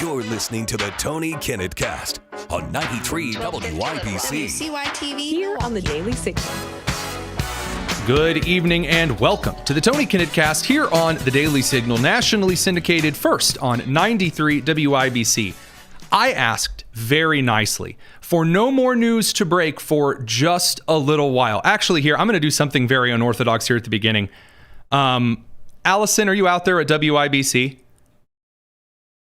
You're listening to the Tony Kinnett Cast on 93 WYBC. WCYTV. Here on the Daily Signal. Good evening and welcome to the Tony Kinnett Cast here on the Daily Signal, nationally syndicated first on 93 WIBC. I asked very nicely for no more news to break for just a little while. Actually, here, I'm going to do something very unorthodox here at the beginning. Allison, are you out there at WIBC?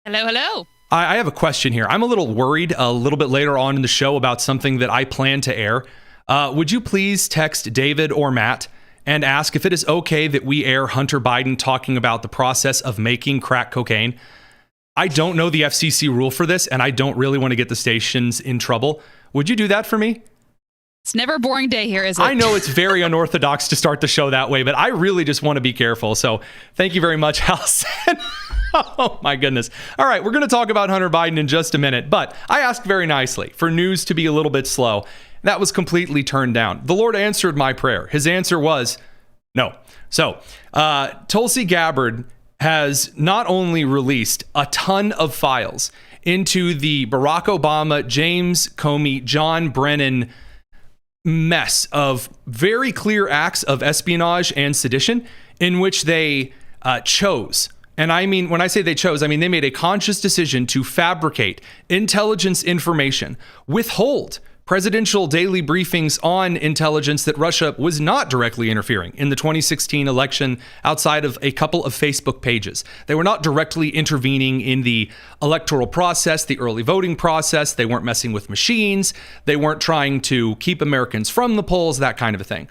Hello. I have a question here. I'm a little worried a little bit later on in the show about something that I plan to air. Would you please text David or Matt and ask if it is okay that we air Hunter Biden talking about the process of making crack cocaine? I don't know the FCC rule for this, and I don't really want to get the stations in trouble. Would you do that for me? It's never a boring day here, is it? I know it's very unorthodox to start the show that way, but I really just want to be careful. So thank you very much, Allison. Oh, my goodness. All right, we're going to talk about Hunter Biden in just a minute, but I asked very nicely for news to be a little bit slow. That was completely turned down. The Lord answered my prayer. His answer was no. So Tulsi Gabbard has not only released a ton of files into the Barack Obama, James Comey, John Brennan mess of very clear acts of espionage and sedition in which they chose. And I mean, when I say they chose, I mean they made a conscious decision to fabricate intelligence information, withhold presidential daily briefings on intelligence that Russia was not directly interfering in the 2016 election outside of a couple of Facebook pages. They were not directly intervening in the electoral process, the early voting process. They weren't messing with machines. They weren't trying to keep Americans from the polls, that kind of a thing.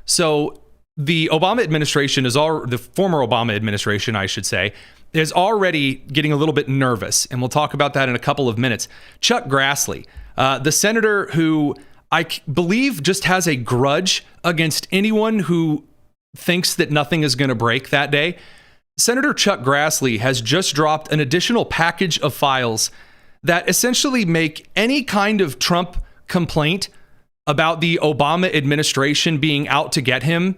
So the Obama administration the former Obama administration, I should say, is already getting a little bit nervous. And we'll talk about that in a couple of minutes. Chuck Grassley, the senator who I believe just has a grudge against anyone who thinks that nothing is going to break that day. Senator Chuck Grassley has just dropped an additional package of files that essentially make any kind of Trump complaint about the Obama administration being out to get him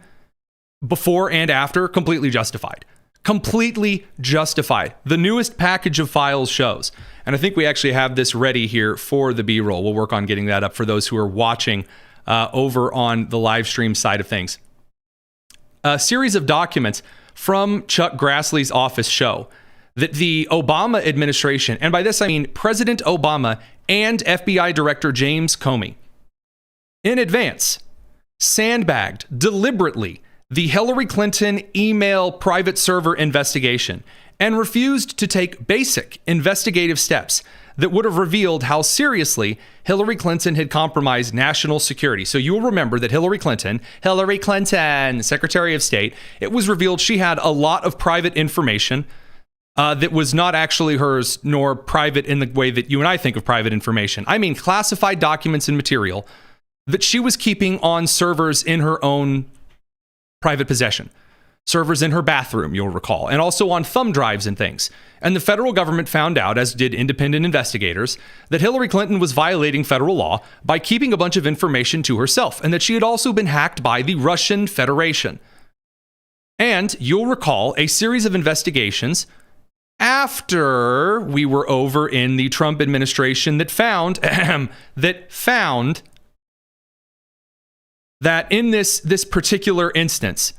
before and after completely justified. Completely justified. The newest package of files shows. And I think we actually have this ready here for the B-roll. We'll work on getting that up for those who are watching over on the live stream side of things. A series of documents from Chuck Grassley's office show that the Obama administration, and by this I mean President Obama and FBI Director James Comey, in advance, sandbagged deliberately the Hillary Clinton email private server investigation and refused to take basic investigative steps that would have revealed how seriously Hillary Clinton had compromised national security. So you will remember that Hillary Clinton, Secretary of State, it was revealed she had a lot of private information that was not actually hers, nor private in the way that you and I think of private information. I mean classified documents and material that she was keeping on servers in her own private possession. Servers in her bathroom, you'll recall, and also on thumb drives and things. And the federal government found out, as did independent investigators, that Hillary Clinton was violating federal law by keeping a bunch of information to herself, and that she had also been hacked by the Russian Federation. And you'll recall a series of investigations after we were over in the Trump administration that found that in this particular instance,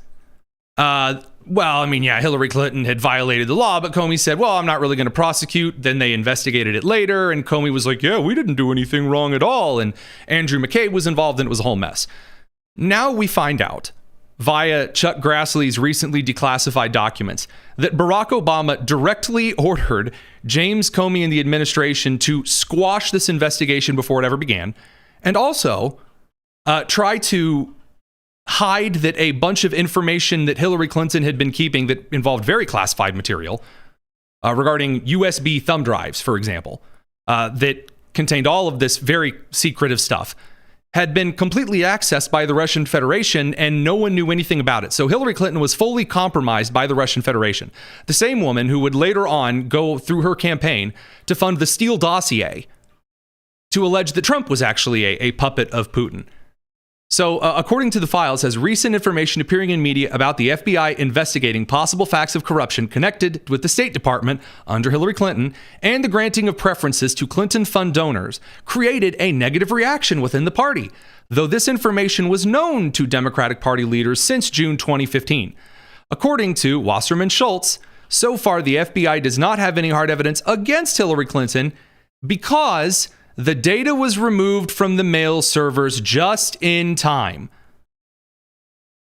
Hillary Clinton had violated the law, but Comey said, well, I'm not really going to prosecute. Then they investigated it later, and Comey was like, yeah, we didn't do anything wrong at all. And Andrew McCabe was involved, and it was a whole mess. Now we find out, via Chuck Grassley's recently declassified documents, that Barack Obama directly ordered James Comey and the administration to squash this investigation before it ever began, and also try to hide that a bunch of information that Hillary Clinton had been keeping that involved very classified material regarding USB thumb drives, for example, that contained all of this very secretive stuff, had been completely accessed by the Russian Federation, and no one knew anything about it. So Hillary Clinton was fully compromised by the Russian Federation. The same woman who would later on go through her campaign to fund the Steele dossier to allege that Trump was actually a puppet of Putin. So, according to the files, has recent information appearing in media about the FBI investigating possible facts of corruption connected with the State Department under Hillary Clinton and the granting of preferences to Clinton fund donors created a negative reaction within the party, though this information was known to Democratic Party leaders since June 2015. According to Wasserman Schultz, so far the FBI does not have any hard evidence against Hillary Clinton because the data was removed from the mail servers just in time.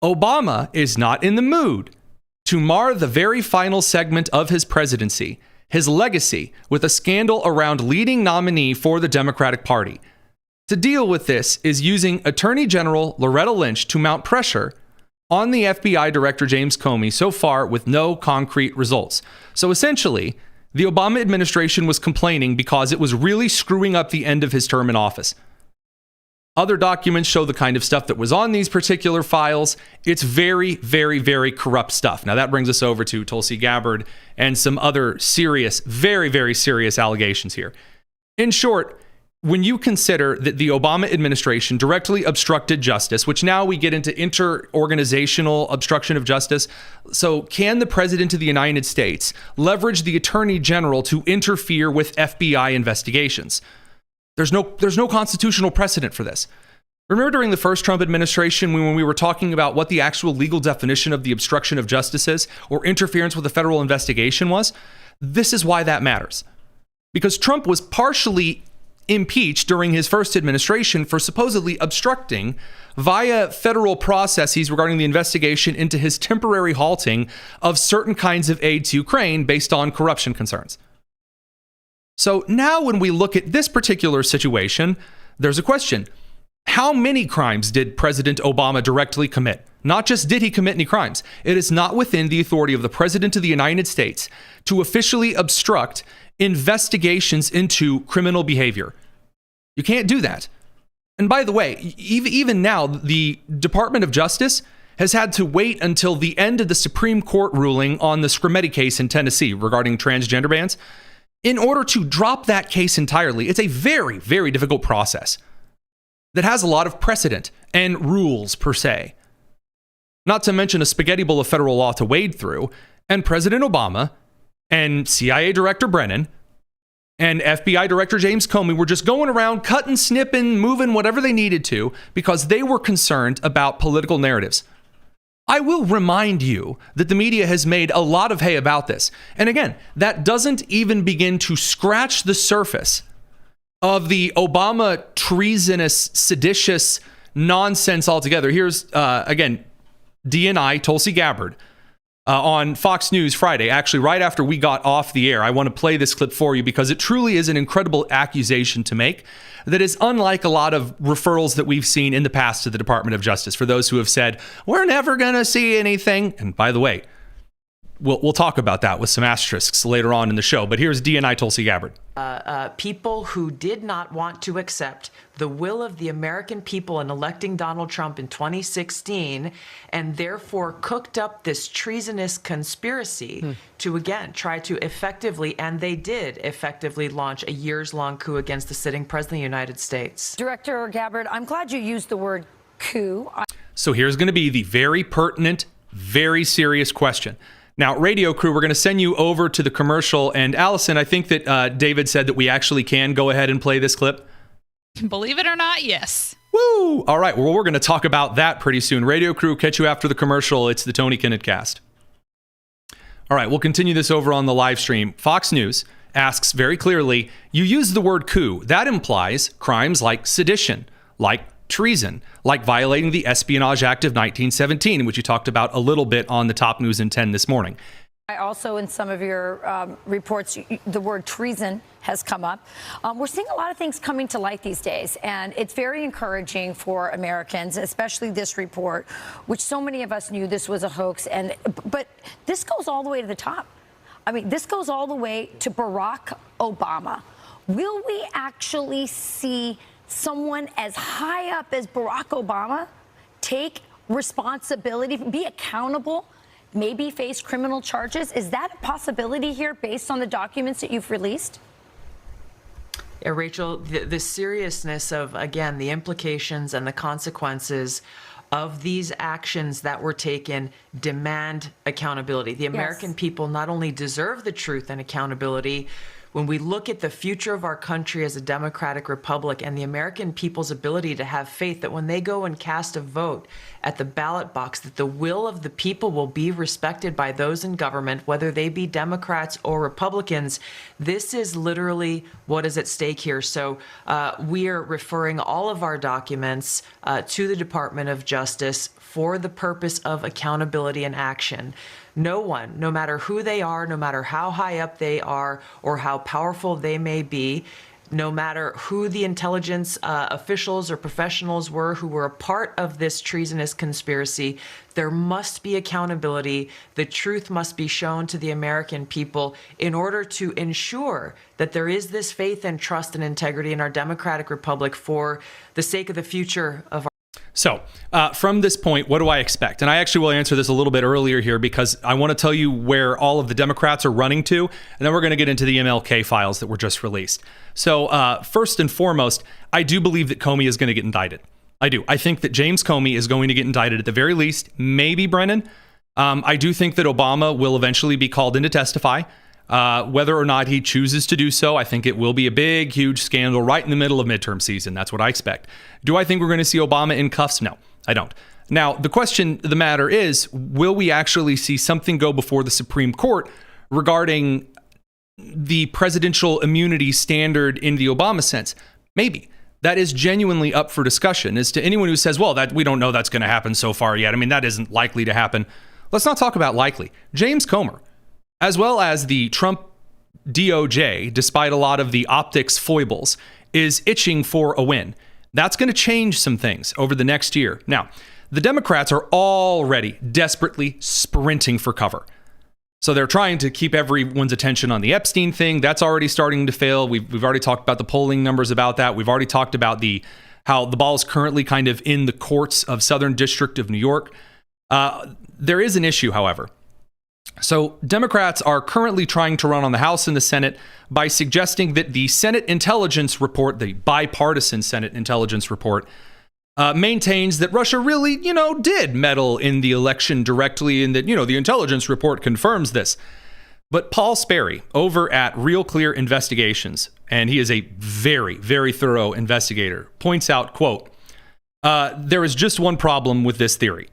Obama is not in the mood to mar the very final segment of his presidency, his legacy, with a scandal around leading nominee for the Democratic Party. To deal with this is using Attorney General Loretta Lynch to mount pressure on the FBI Director James Comey, so far with no concrete results. So essentially, the Obama administration was complaining because it was really screwing up the end of his term in office. Other documents show the kind of stuff that was on these particular files. It's very, very, very corrupt stuff. Now that brings us over to Tulsi Gabbard and some other serious, very, very serious allegations here. In short, when you consider that the Obama administration directly obstructed justice, which now we get into inter-organizational obstruction of justice. So can the president of the United States leverage the attorney general to interfere with FBI investigations? There's no constitutional precedent for this. Remember during the first Trump administration when we were talking about what the actual legal definition of the obstruction of justice is or interference with a federal investigation was? This is why that matters. Because Trump was partially impeached during his first administration for supposedly obstructing via federal processes regarding the investigation into his temporary halting of certain kinds of aid to Ukraine based on corruption concerns. So now when we look at this particular situation, there's a question. How many crimes did President Obama directly commit? Not just did he commit any crimes. It is not within the authority of the President of the United States to officially obstruct investigations into criminal behavior. You can't do that. And by the way, even now, the Department of Justice has had to wait until the end of the Supreme Court ruling on the Scrimeti case in Tennessee regarding transgender bans in order to drop that case entirely. It's a very, very difficult process that has a lot of precedent and rules per se. Not to mention a spaghetti bowl of federal law to wade through, and President Obama and CIA Director Brennan and FBI Director James Comey were just going around cutting, snipping, moving whatever they needed to because they were concerned about political narratives. I will remind you that the media has made a lot of hay about this. And again, that doesn't even begin to scratch the surface of the Obama treasonous, seditious nonsense altogether. Here's, again, DNI, Tulsi Gabbard, on Fox News Friday, actually right after we got off the air. I want to play this clip for you because it truly is an incredible accusation to make that is unlike a lot of referrals that we've seen in the past to the Department of Justice for those who have said, we're never going to see anything. And by the way, we'll talk about that with some asterisks later on in the show. But here's DNI Tulsi Gabbard. People who did not want to accept the will of the American people in electing Donald Trump in 2016 and therefore cooked up this treasonous conspiracy to, again, try to effectively, and they did effectively launch a years-long coup against the sitting president of the United States. Director Gabbard, I'm glad you used the word coup. So here's going to be the very pertinent, very serious question. Now, radio crew, we're going to send you over to the commercial. And Allison, I think that David said that we actually can go ahead and play this clip. Believe it or not, yes. Woo! All right, well, we're going to talk about that pretty soon. Radio crew, catch you after the commercial. It's the Tony Kinnett Cast. All right, we'll continue this over on the live stream. Fox News asks very clearly, you use the word coup. That implies crimes like sedition, like treason, like violating the Espionage Act of 1917, which you talked about a little bit on the Top News in 10 this morning. I also, in some of your reports, the word treason has come up. We're seeing a lot of things coming to light these days, and it's very encouraging for Americans, especially this report, which so many of us knew this was a hoax. But this goes all the way to the top. I mean, this goes all the way to Barack Obama. Will we actually see someone as high up as Barack Obama take responsibility, be accountable, maybe face criminal charges? Is that a possibility here based on the documents that you've released? Rachel, the seriousness of, again, the implications and the consequences of these actions that were taken demand accountability. The American people not only deserve the truth and accountability, when we look at the future of our country as a democratic republic and the American people's ability to have faith that when they go and cast a vote at the ballot box, that the will of the people will be respected by those in government, whether they be Democrats or Republicans, this is literally what is at stake here. So we are referring all of our documents to the Department of Justice for the purpose of accountability and action. No one, no matter who they are, no matter how high up they are or how powerful they may be, no matter who the intelligence officials or professionals were who were a part of this treasonous conspiracy, there must be accountability. The truth must be shown to the American people in order to ensure that there is this faith and trust and integrity in our democratic republic for the sake of the future of our. So from this point, what do I expect? And I actually will answer this a little bit earlier here because I want to tell you where all of the Democrats are running to, and then we're going to get into the MLK files that were just released. So first and foremost, I do believe that Comey is going to get indicted. I do. I think that James Comey is going to get indicted at the very least, maybe Brennan. I do think that Obama will eventually be called in to testify. Whether or not he chooses to do so, I think it will be a big, huge scandal right in the middle of midterm season. That's what I expect. Do I think we're going to see Obama in cuffs? No, I don't. Now, the question, the matter is, will we actually see something go before the Supreme Court regarding the presidential immunity standard in the Obama sense? Maybe. That is genuinely up for discussion. As to anyone who says, well, that we don't know that's going to happen so far yet. I mean, that isn't likely to happen. Let's not talk about likely. James Comer, as well as the Trump DOJ, despite a lot of the optics foibles, is itching for a win. That's going to change some things over the next year. Now, the Democrats are already desperately sprinting for cover. So they're trying to keep everyone's attention on the Epstein thing. That's already starting to fail. We've already talked about the polling numbers about that. We've already talked about how the ball is currently kind of in the courts of Southern District of New York. There is an issue, however. So Democrats are currently trying to run on the House and the Senate by suggesting that the Senate intelligence report, the bipartisan Senate intelligence report, maintains that Russia really, did meddle in the election directly and that, the intelligence report confirms this. But Paul Sperry over at Real Clear Investigations, and he is a very, very thorough investigator, points out, quote, there is just one problem with this theory.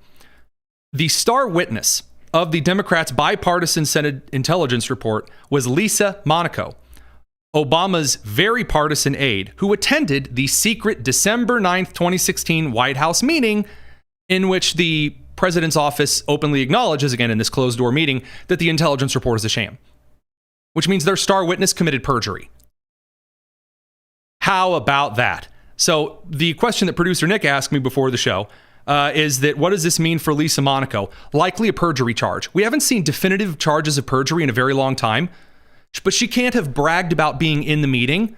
The star witness of the Democrats' bipartisan Senate intelligence report was Lisa Monaco, Obama's very partisan aide, who attended the secret December 9th, 2016 White House meeting in which the president's office openly acknowledges, again in this closed-door meeting, that the intelligence report is a sham, which means their star witness committed perjury. How about that? So the question that producer Nick asked me before the show is that what does this mean for Lisa Monaco? Likely a perjury charge. We haven't seen definitive charges of perjury in a very long time, but she can't have bragged about being in the meeting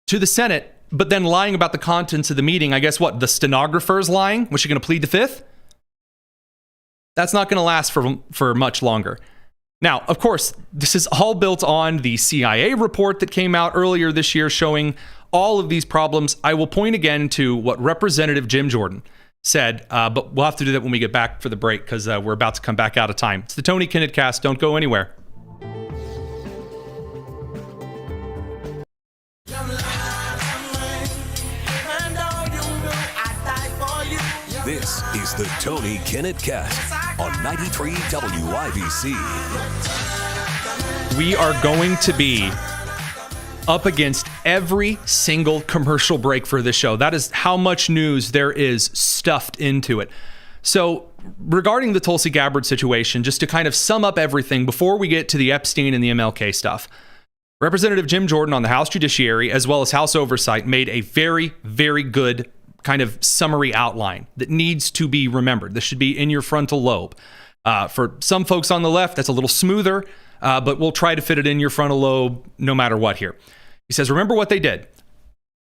to the Senate, but then lying about the contents of the meeting. I guess what? The stenographer's lying? Was she going to plead the fifth? That's not going to last for much longer. Now, of course, this is all built on the CIA report that came out earlier this year showing all of these problems. I will point again to what Representative Jim Jordan said, but we'll have to do that when we get back for the break because we're about to come back out of time. It's the Tony Kinnett Cast. Don't go anywhere. This is the Tony Kinnett Cast on 93 WIBC. We are going to be up against every single commercial break for this show. That is how much news there is stuffed into it. So regarding the Tulsi Gabbard situation, just to kind of sum up everything before we get to the Epstein and the MLK stuff, Representative Jim Jordan on the House Judiciary, as well as House Oversight, made a very, very good kind of summary outline that needs to be remembered. This should be in your frontal lobe. For some folks on the left, that's a little smoother, but we'll try to fit it in your frontal lobe no matter what here. He says, remember what they did.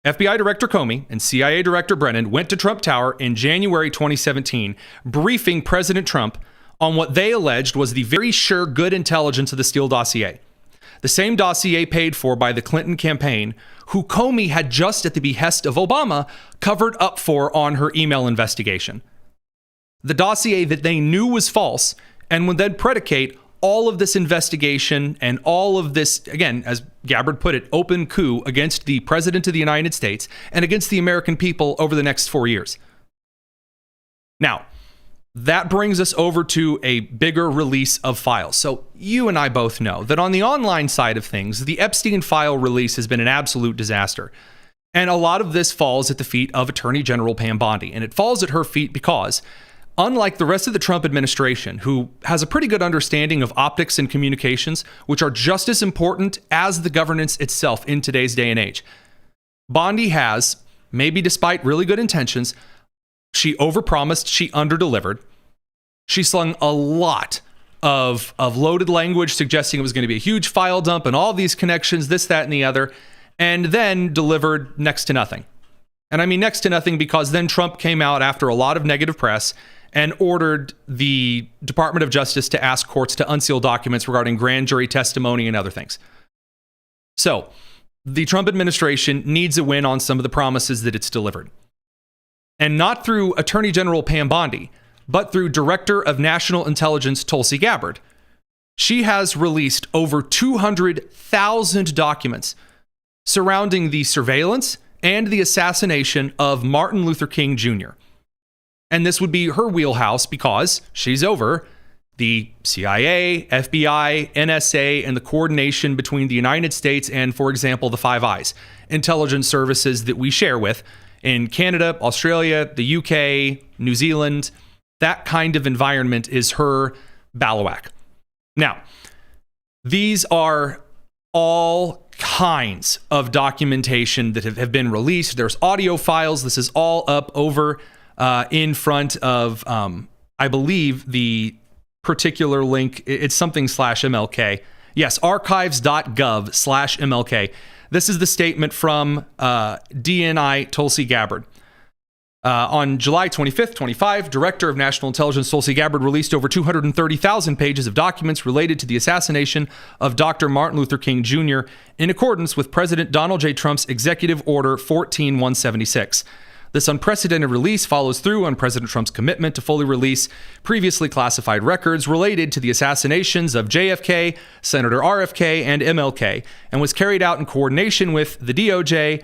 FBI Director Comey and CIA Director Brennan went to Trump Tower in January 2017, briefing President Trump on what they alleged was the very sure good intelligence of the Steele dossier. the same dossier paid for by the Clinton campaign, who Comey had just at the behest of Obama covered up for on her email investigation. The dossier that they knew was false and would then predicate all of this investigation and all of this, again, as Gabbard put it, open coup against the President of the United States and against the American people over the next 4 years. Now, that brings us over to a bigger release of files. So you and I both know that on the online side of things, the Epstein file release has been an absolute disaster. And a lot of this falls at the feet of Attorney General Pam Bondi. And it falls at her feet because, unlike the rest of the Trump administration, who has a pretty good understanding of optics and communications, which are just as important as the governance itself in today's day and age, Bondi has, maybe despite really good intentions, she overpromised, she underdelivered. She slung a lot of loaded language suggesting it was going to be a huge file dump and all these connections, this, that, and the other, and then delivered next to nothing. And I mean next to nothing because then Trump came out after a lot of negative press and ordered the Department of Justice to ask courts to unseal documents regarding grand jury testimony and other things. So the Trump administration needs a win on some of the promises that it's delivered. And not through Attorney General Pam Bondi, but through Director of National Intelligence Tulsi Gabbard. She has released over 200,000 documents surrounding the surveillance and the assassination of Martin Luther King Jr. And this would be her wheelhouse because she's over the CIA, FBI, NSA, and the coordination between the United States and, for example, the Five Eyes, intelligence services that we share with in Canada, Australia, the UK, New Zealand. That kind of environment is her bailiwick. Now, these are all kinds of documentation that have been released. There's audio files. This is all up over in front of, I believe, the particular link. It's something /MLK. Yes, archives.gov/MLK. This is the statement from DNI Tulsi Gabbard. On July 25th, 25, Director of National Intelligence Tulsi Gabbard released over 230,000 pages of documents related to the assassination of Dr. Martin Luther King Jr. in accordance with President Donald J. Trump's Executive Order 14176. This unprecedented release follows through on President Trump's commitment to fully release previously classified records related to the assassinations of JFK, Senator RFK, and MLK, and was carried out in coordination with the DOJ,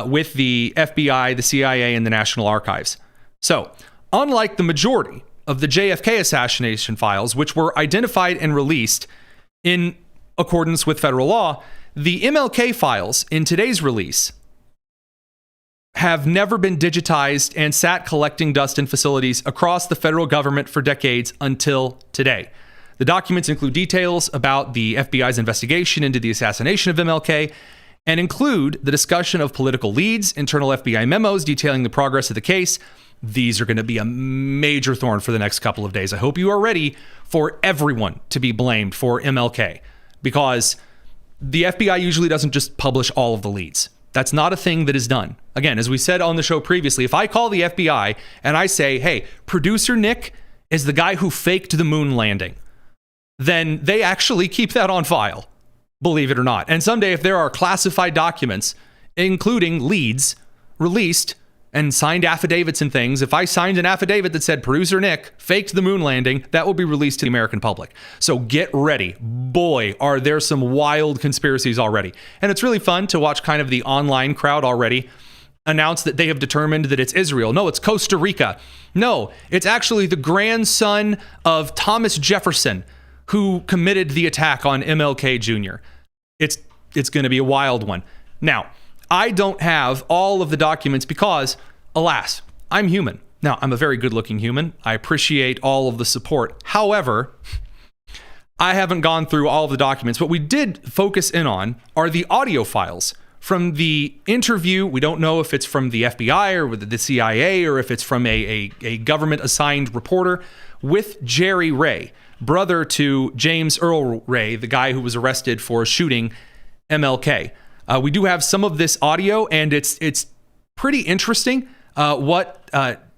with the FBI, the CIA, and the National Archives. So, unlike the majority of the JFK assassination files, which were identified and released in accordance with federal law, the MLK files in today's release have never been digitized and sat collecting dust in facilities across the federal government for decades until today. The documents include details about the FBI's investigation into the assassination of MLK and include the discussion of political leads, internal FBI memos detailing the progress of the case. These are going to be a major thorn for the next couple of days. I hope you are ready for everyone to be blamed for MLK, because the FBI usually doesn't just publish all of the leads. That's not a thing that is done. Again, as we said on the show previously, if I call the FBI and I say, hey, producer Nick is the guy who faked the moon landing, then they actually keep that on file, believe it or not. And someday, if there are classified documents, including leads, released and signed affidavits and things, if I signed an affidavit that said producer Nick faked the moon landing, that will be released to the American public. So get ready. Boy, are there some wild conspiracies already. And it's really fun to watch kind of the online crowd already announce that they have determined that it's Israel. No, it's Costa Rica. No, it's actually the grandson of Thomas Jefferson who committed the attack on MLK Jr. It's going to be a wild one. Now, I don't have all of the documents because, alas, I'm human. Now, I'm a very good-looking human. I appreciate all of the support. However, I haven't gone through all of the documents. What we did focus in on are the audio files from the interview. We don't know if it's from the FBI or the CIA or if it's from a government-assigned reporter with Jerry Ray, brother to James Earl Ray, the guy who was arrested for shooting MLK. We do have some of this audio, and it's pretty interesting what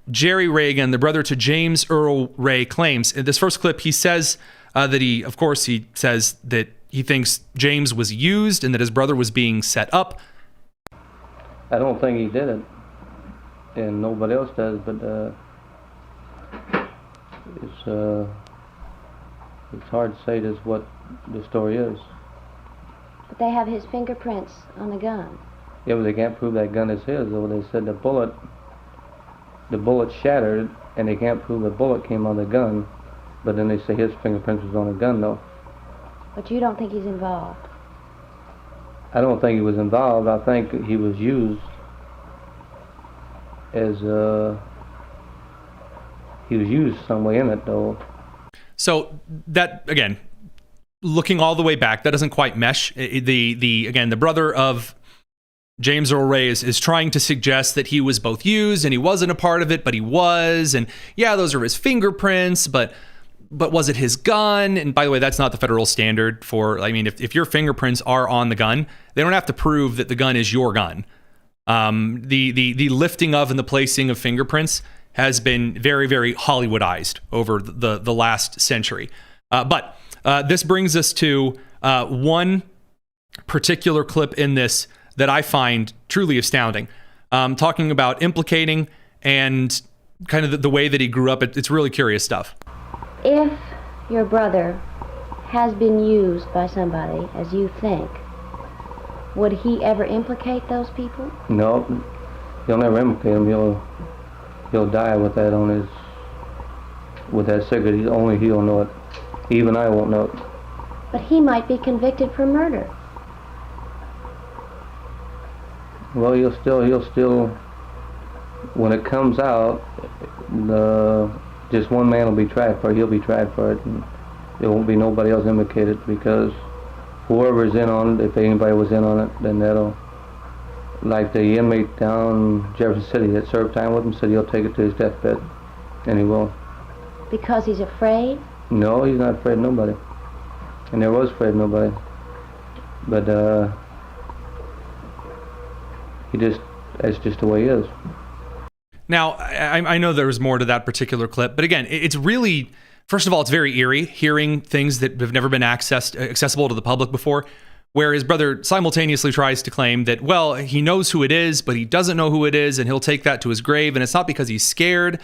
Jerry Ray, again, the brother to James Earl Ray, claims. In this first clip, he says that he says that he thinks James was used and that his brother was being set up. I don't think he did it, and nobody else does, but it's hard to say just what the story is. But they have his fingerprints on the gun. Yeah, but they can't prove that gun is his, though. They said the bullet shattered, and they can't prove the bullet came on the gun, but then they say his fingerprints was on the gun, though. But you don't think he's involved? I don't think he was involved. I think he was used as, he was used some way in it, though. So that, again, looking all the way back, that doesn't quite mesh. The brother of James Earl Ray is trying to suggest that he was both used and he wasn't a part of it, but he was. And yeah, those are his fingerprints, but was it his gun? And by the way, that's not the federal standard for, I mean, if your fingerprints are on the gun, they don't have to prove that the gun is your gun. The lifting of and the placing of fingerprints has been very, very Hollywoodized over the last century. But this brings us to one particular clip in this that I find truly astounding. Talking about implicating and kind of the way that he grew up. It's really curious stuff. If your brother has been used by somebody, as you think, would he ever implicate those people? No, he'll never implicate him. He'll die with that on his, with that cigarette. Only he'll know it. Even I won't know it. But he might be convicted for murder. Well, he'll still, when it comes out, just one man will be tried for it. He'll be tried for it, and there won't be nobody else implicated, because whoever's in on it, if anybody was in on it, then that'll, like the inmate down Jefferson City that served time with him said he'll take it to his deathbed, and he will. Because he's afraid? No, he's not afraid of nobody. And never was afraid of nobody. But that's just the way he is. Now, I know there was more to that particular clip, but again, it's really, first of all, it's very eerie hearing things that have never been accessible to the public before, where his brother simultaneously tries to claim that, well, he knows who it is, but he doesn't know who it is, and he'll take that to his grave, and it's not because he's scared,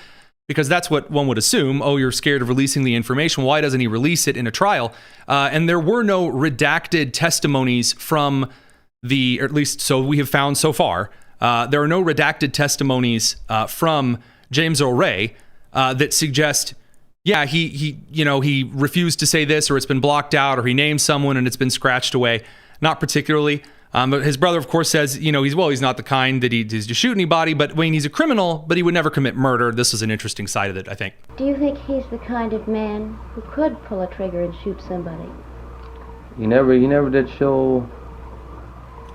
because that's what one would assume. Oh, you're scared of releasing the information. Why doesn't he release it in a trial? And there were no redacted testimonies from or at least so we have found so far. There are no redacted testimonies from James Earl Ray that suggest, yeah, he refused to say this, or it's been blocked out, or he named someone and it's been scratched away. Not particularly. But his brother, of course, says, he's not the kind that he's to shoot anybody, but he's a criminal, but he would never commit murder. This is an interesting side of it, I think. Do you think he's the kind of man who could pull a trigger and shoot somebody? He never did show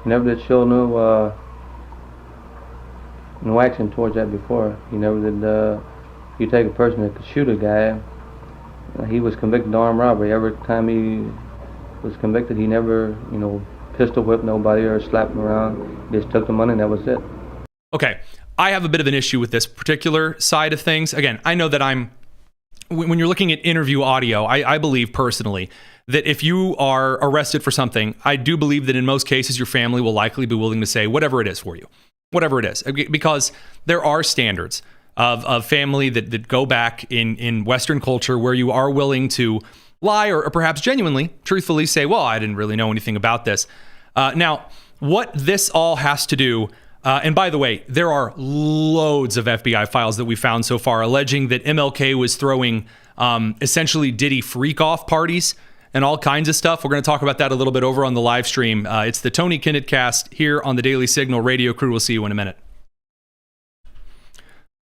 no action towards that before. He never did. You take a person that could shoot a guy. He was convicted of armed robbery. Every time he was convicted, he never, pistol whipped nobody or slapped him around. He just took the money and that was it. Okay, I have a bit of an issue with this particular side of things. Again, I know that when you're looking at interview audio, I believe personally that if you are arrested for something, I do believe that in most cases your family will likely be willing to say whatever it is for you. Whatever it is, because there are standards of family that go back in Western culture where you are willing to lie or perhaps genuinely, truthfully say, well, I didn't really know anything about this. Now, what this all has to do, and by the way, there are loads of FBI files that we found so far alleging that MLK was throwing essentially Diddy freak-off parties and all kinds of stuff. We're going to talk about that a little bit over on the live stream. It's the Tony Kinnett cast here on the Daily Signal radio crew. We'll see you in a minute.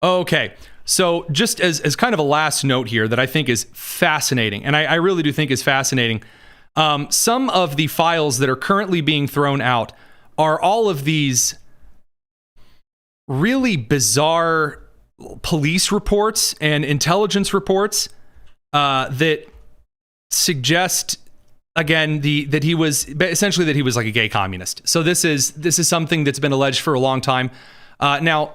Okay, so just as kind of a last note here that I think is fascinating, and I really do think is fascinating, some of the files that are currently being thrown out are all of these really bizarre police reports and intelligence reports that suggest, again, that he was like a gay communist. So this is something that's been alleged for a long time. Now,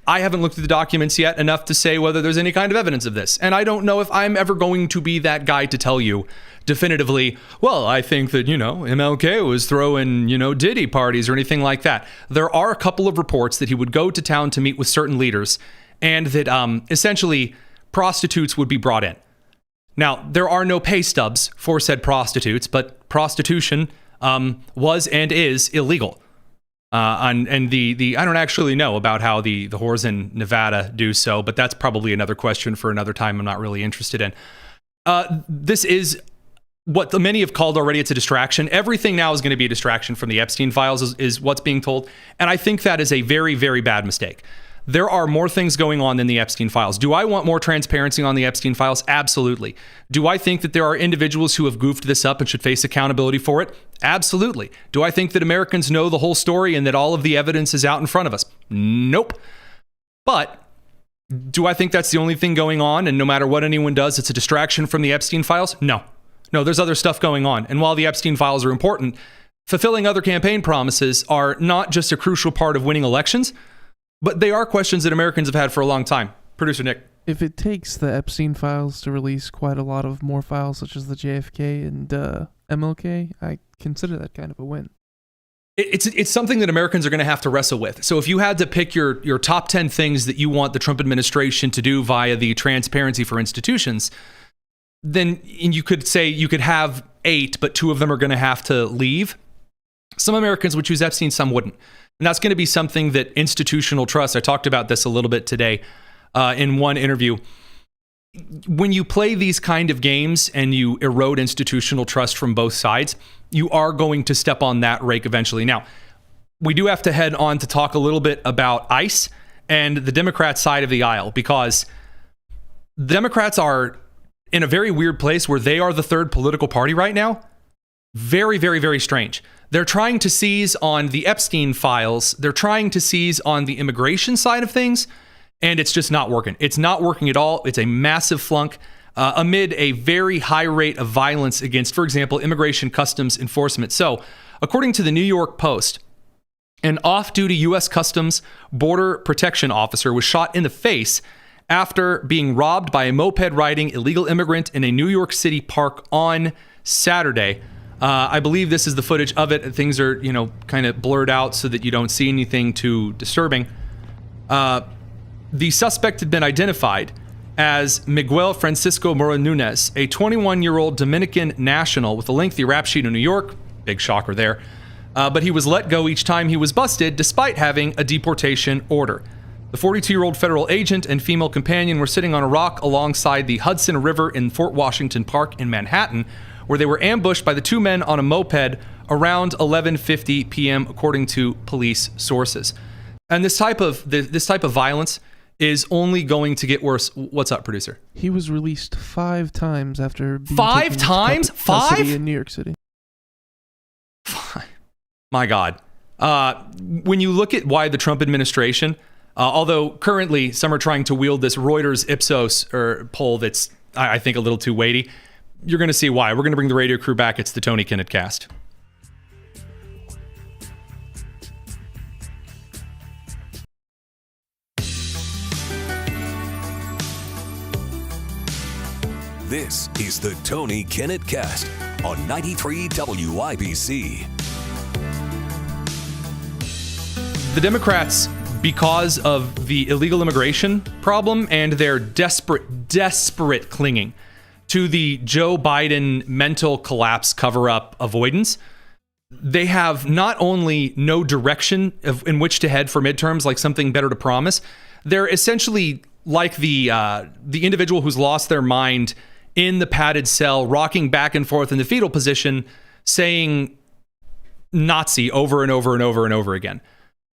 I haven't looked at the documents yet enough to say whether there's any kind of evidence of this. And I don't know if I'm ever going to be that guy to tell you definitively, well, I think that, MLK was throwing, Diddy parties or anything like that. There are a couple of reports that he would go to town to meet with certain leaders and that essentially prostitutes would be brought in. Now, there are no pay stubs for said prostitutes, but prostitution was and is illegal. And the I don't actually know about how the whores in Nevada do so, but that's probably another question for another time I'm not really interested in. This is what many have called already, it's a distraction. Everything now is going to be a distraction from the Epstein files is what's being told. And I think that is a very, very bad mistake. There are more things going on than the Epstein files. Do I want more transparency on the Epstein files? Absolutely. Do I think that there are individuals who have goofed this up and should face accountability for it? Absolutely. Do I think that Americans know the whole story and that all of the evidence is out in front of us? Nope. But do I think that's the only thing going on and no matter what anyone does, it's a distraction from the Epstein files? No, there's other stuff going on. And while the Epstein files are important, fulfilling other campaign promises are not just a crucial part of winning elections, but they are questions that Americans have had for a long time. Producer Nick. If it takes the Epstein files to release quite a lot of more files, such as the JFK and MLK, I consider that kind of a win. It's something that Americans are going to have to wrestle with. So if you had to pick your top 10 things that you want the Trump administration to do via the Transparency for Institutions, then you could say you could have 8, but 2 of them are going to have to leave. Some Americans would choose Epstein, some wouldn't. And that's going to be something that institutional trust, I talked about this a little bit today in one interview. When you play these kind of games and you erode institutional trust from both sides, you are going to step on that rake eventually. Now, we do have to head on to talk a little bit about ICE and the Democrat side of the aisle, because the Democrats are in a very weird place where they are the third political party right now. Very, very, very strange. They're trying to seize on the Epstein files. They're trying to seize on the immigration side of things, and it's just not working. It's not working at all. It's a massive flunk amid a very high rate of violence against, for example, immigration customs enforcement. So, according to the New York Post, an off-duty U.S. Customs Border Protection officer was shot in the face after being robbed by a moped-riding illegal immigrant in a New York City park on Saturday. I believe this is the footage of it. Things are, kind of blurred out so that you don't see anything too disturbing. The suspect had been identified as Miguel Francisco Mora Nunez, a 21-year-old Dominican national with a lengthy rap sheet in New York. Big shocker there. But he was let go each time he was busted, despite having a deportation order. The 42-year-old federal agent and female companion were sitting on a rock alongside the Hudson River in Fort Washington Park in Manhattan, where they were ambushed by the 2 men on a moped around 11:50 p.m., according to police sources. And this type of violence is only going to get worse. What's up, producer? He was released 5 times after being 5 times? 5? in New York City. My God. When you look at why the Trump administration, although currently some are trying to wield this Reuters Ipsos poll that's, I think, a little too weighty, you're going to see why. We're going to bring the radio crew back. It's the Tony Kinnett Cast. This is the Tony Kinnett Cast on 93 WIBC. The Democrats, because of the illegal immigration problem and their desperate clinging to the Joe Biden mental collapse cover-up avoidance, they have not only no direction in which to head for midterms, like something better to promise, they're essentially like the individual who's lost their mind in the padded cell, rocking back and forth in the fetal position, saying Nazi over and over and over and over again.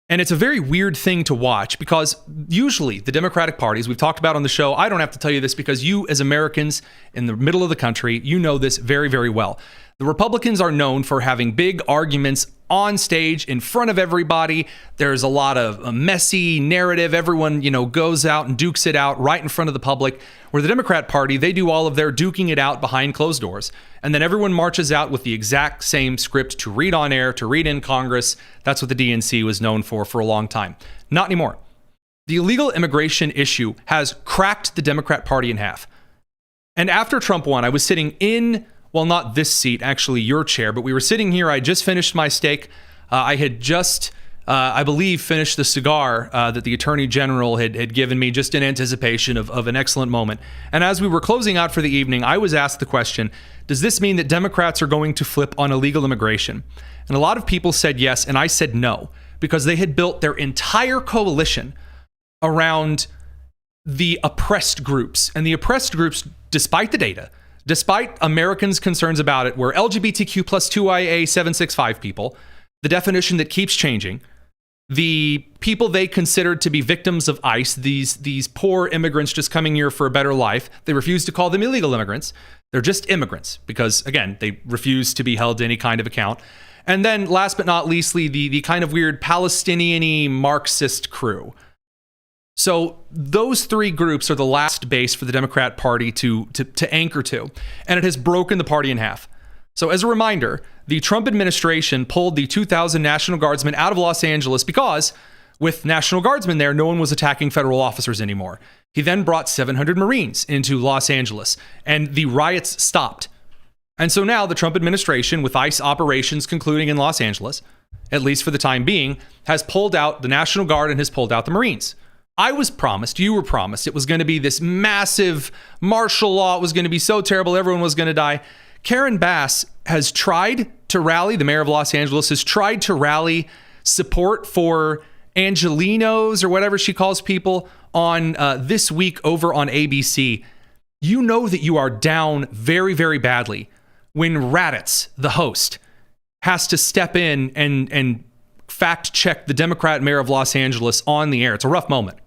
And it's a very weird thing to watch, because usually the Democratic parties, we've talked about on the show, I don't have to tell you this because you as Americans in the middle of the country, you know this very, very well. The Republicans are known for having big arguments on stage in front of everybody. There's a lot of a messy narrative. Everyone, goes out and dukes it out right in front of the public. Where the Democrat Party, they do all of their duking it out behind closed doors. And then everyone marches out with the exact same script to read on air, to read in Congress. That's what the DNC was known for a long time. Not anymore. The illegal immigration issue has cracked the Democrat Party in half. And after Trump won, I was sitting in, well, not this seat, actually your chair, but we were sitting here. I just finished my steak. I had just, I believe, finished the cigar that the Attorney General had given me just in anticipation of an excellent moment. And as we were closing out for the evening, I was asked the question, does this mean that Democrats are going to flip on illegal immigration? And a lot of people said yes, and I said no, because they had built their entire coalition around the oppressed groups. And the oppressed groups, despite the data, despite Americans' concerns about it, were LGBTQ plus 2IA 765 people, the definition that keeps changing, the people they considered to be victims of ICE, these poor immigrants just coming here for a better life. They refuse to call them illegal immigrants. They're just immigrants because, again, they refuse to be held to any kind of account. And then last but not leastly, the kind of weird Palestinian-y Marxist crew. So those three groups are the last base for the Democrat Party to anchor to, and it has broken the party in half. So as a reminder, the Trump administration pulled the 2,000 National Guardsmen out of Los Angeles because with National Guardsmen there, no one was attacking federal officers anymore. He then brought 700 Marines into Los Angeles, and the riots stopped. And so now the Trump administration, with ICE operations concluding in Los Angeles, at least for the time being, has pulled out the National Guard and has pulled out the Marines. I was promised, you were promised, it was going to be this massive martial law. It was going to be so terrible, everyone was going to die. Karen Bass has tried to rally, the mayor of Los Angeles has tried to rally support for Angelinos or whatever she calls people on This Week over on ABC. You know that you are down very, very badly when Raditz, the host, has to step in and fact check the Democrat mayor of Los Angeles on the air. It's a rough moment.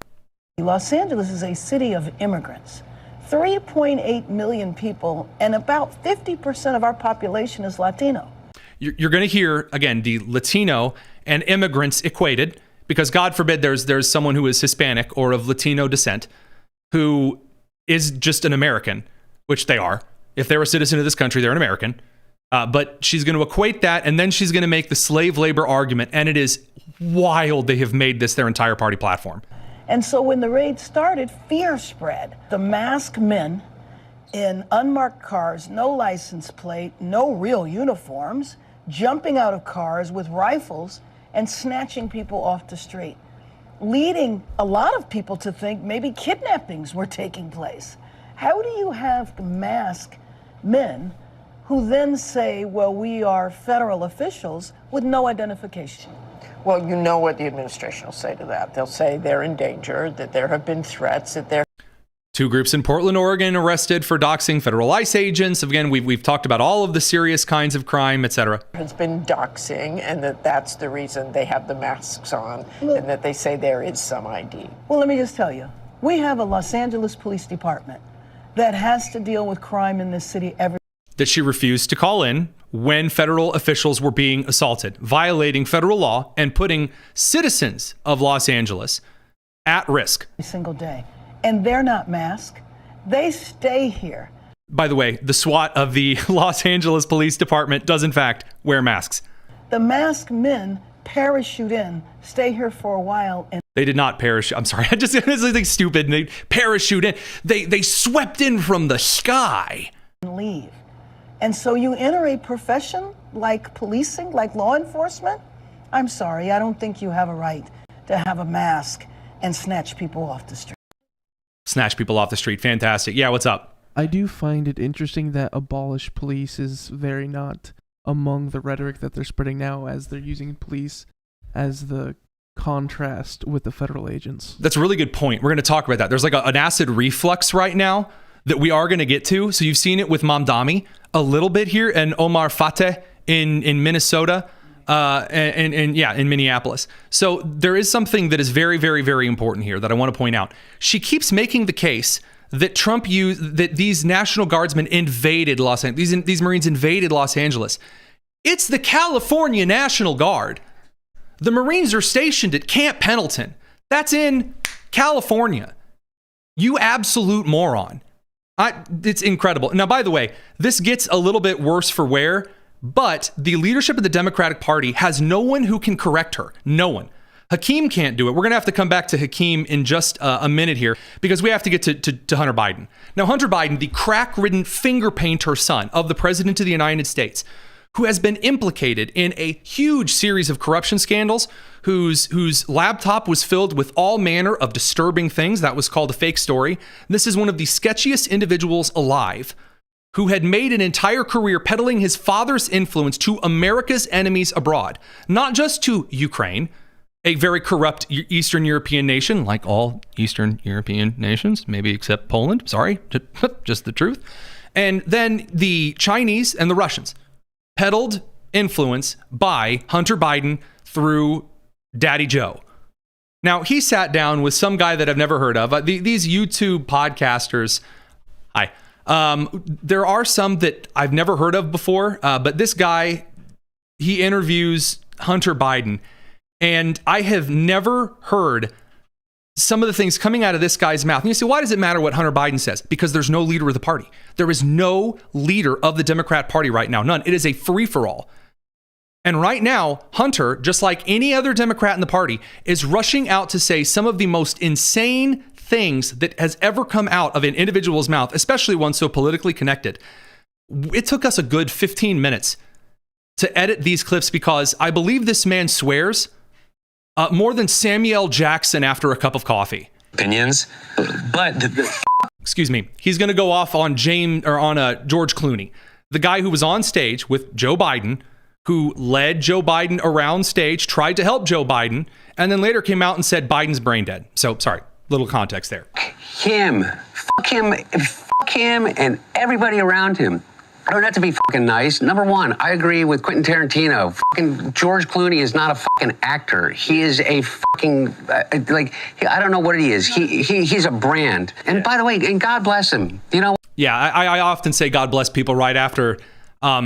Los Angeles is a city of immigrants. 3.8 million people, and about 50% of our population is Latino. You're going to hear, again, the Latino and immigrants equated, because God forbid there's someone who is Hispanic or of Latino descent who is just an American, which they are. If they're a citizen of this country, they're an American. But she's going to equate that, and then she's going to make the slave labor argument, and it is wild they have made this their entire party platform. And so when the raid started, fear spread. The masked men in unmarked cars, no license plate, no real uniforms, jumping out of cars with rifles and snatching people off the street, leading a lot of people to think maybe kidnappings were taking place. How do you have masked men who then say, well, we are federal officials with no identification? Well, you know what the administration will say to that. They'll say they're in danger, that there have been threats, that they're... Two groups in Portland, Oregon arrested for doxing federal ICE agents. Again, we've talked about all of the serious kinds of crime, etc. Has been doxing, and that's the reason they have the masks on, and that they say there is some ID. Well, let me just tell you, we have a Los Angeles Police Department that has to deal with crime in this city every... That she refused to call in when federal officials were being assaulted, violating federal law and putting citizens of Los Angeles at risk. Every single day. And they're not masked. They stay here. By the way, the SWAT of the Los Angeles Police Department does in fact wear masks. The masked men parachute in, stay here for a while, and they did not parachute. I'm sorry, it's like stupid. They parachute in. They swept in from the sky. Leave. And so you enter a profession like policing, like law enforcement? I'm sorry, I don't think you have a right to have a mask and snatch people off the street. Snatch people off the street. Fantastic. Yeah, what's up? I do find it interesting that abolish police is very not among the rhetoric that they're spreading now, as they're using police as the contrast with the federal agents. That's a really good point. We're going to talk about that. There's like an acid reflux right now that we are going to get to. So you've seen it with Mamdani a little bit here, and Omar Fateh in Minnesota, and in Minneapolis. So there is something that is very, very, very important here that I want to point out. She keeps making the case that Trump used, that these National Guardsmen invaded Los Angeles. These Marines invaded Los Angeles. It's the California National Guard. The Marines are stationed at Camp Pendleton. That's in California. You absolute moron. It's incredible. Now, by the way, this gets a little bit worse for wear, but the leadership of the Democratic Party has no one who can correct her. No one. Hakeem can't do it. We're going to have to come back to Hakeem in just a minute here because we have to get to Hunter Biden. Now, Hunter Biden, the crack-ridden finger painter son of the President of the United States, who has been implicated in a huge series of corruption scandals, whose laptop was filled with all manner of disturbing things. That was called a fake story. This is one of the sketchiest individuals alive, who had made an entire career peddling his father's influence to America's enemies abroad, not just to Ukraine, a very corrupt Eastern European nation, like all Eastern European nations, maybe except Poland. Sorry, just the truth. And then the Chinese and the Russians, peddled influence by Hunter Biden through Daddy Joe. Now, he sat down with some guy that I've never heard of. These YouTube podcasters, hi. There are some that I've never heard of before, but this guy, he interviews Hunter Biden, and I have never heard some of the things coming out of this guy's mouth. And you say, why does it matter what Hunter Biden says? Because there's no leader of the party. There is no leader of the Democrat Party right now. None. It is a free-for-all. And right now, Hunter, just like any other Democrat in the party, is rushing out to say some of the most insane things that has ever come out of an individual's mouth, especially one so politically connected. It took us a good 15 minutes to edit these clips because I believe this man swears more than Samuel Jackson after a cup of coffee. Opinions, but excuse me, he's going to go off on George Clooney, the guy who was on stage with Joe Biden, who led Joe Biden around stage, tried to help Joe Biden, and then later came out and said Biden's brain dead. So sorry, little context there. Fuck him, and everybody around him. I don't have to be fucking nice. Number one, I agree with Quentin Tarantino. Fucking George Clooney is not a fucking actor. He is a fucking, I don't know what he is. He's a brand. And by the way, and God bless him. You know? Yeah, I often say God bless people right after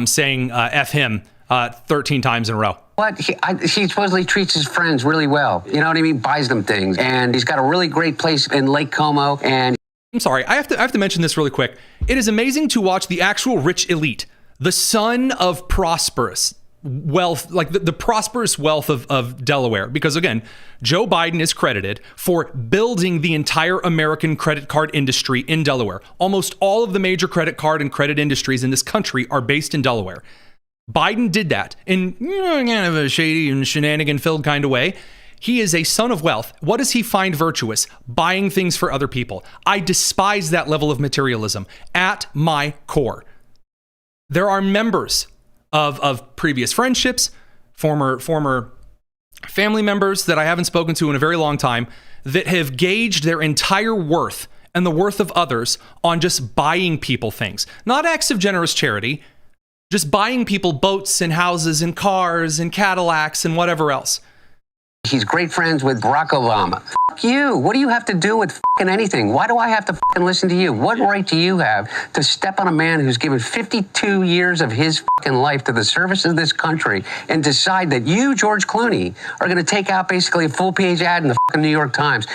saying F him 13 times in a row. What? He supposedly treats his friends really well. You know what I mean? Buys them things. And he's got a really great place in Lake Como. And I'm sorry, I have to mention this really quick. It is amazing to watch the actual rich elite, the son of prosperous wealth, like the prosperous wealth of Delaware. Because again, Joe Biden is credited for building the entire American credit card industry in Delaware. Almost all of the major credit card and credit industries in this country are based in Delaware. Biden did that in kind of a shady and shenanigan-filled kind of way. He is a son of wealth. What does he find virtuous? Buying things for other people. I despise that level of materialism at my core. There are members of previous friendships, former family members that I haven't spoken to in a very long time that have gauged their entire worth and the worth of others on just buying people things. Not acts of generous charity, just buying people boats and houses and cars and Cadillacs and whatever else. he's great friends with Barack Obama. Fuck you. What do you have to do with fucking anything? Why do I have to fucking listen to you? What right do you have to step on a man who's given 52 years of his fucking life to the service of this country and decide that you, George Clooney, are going to take out basically a full-page ad in the fucking New York Times?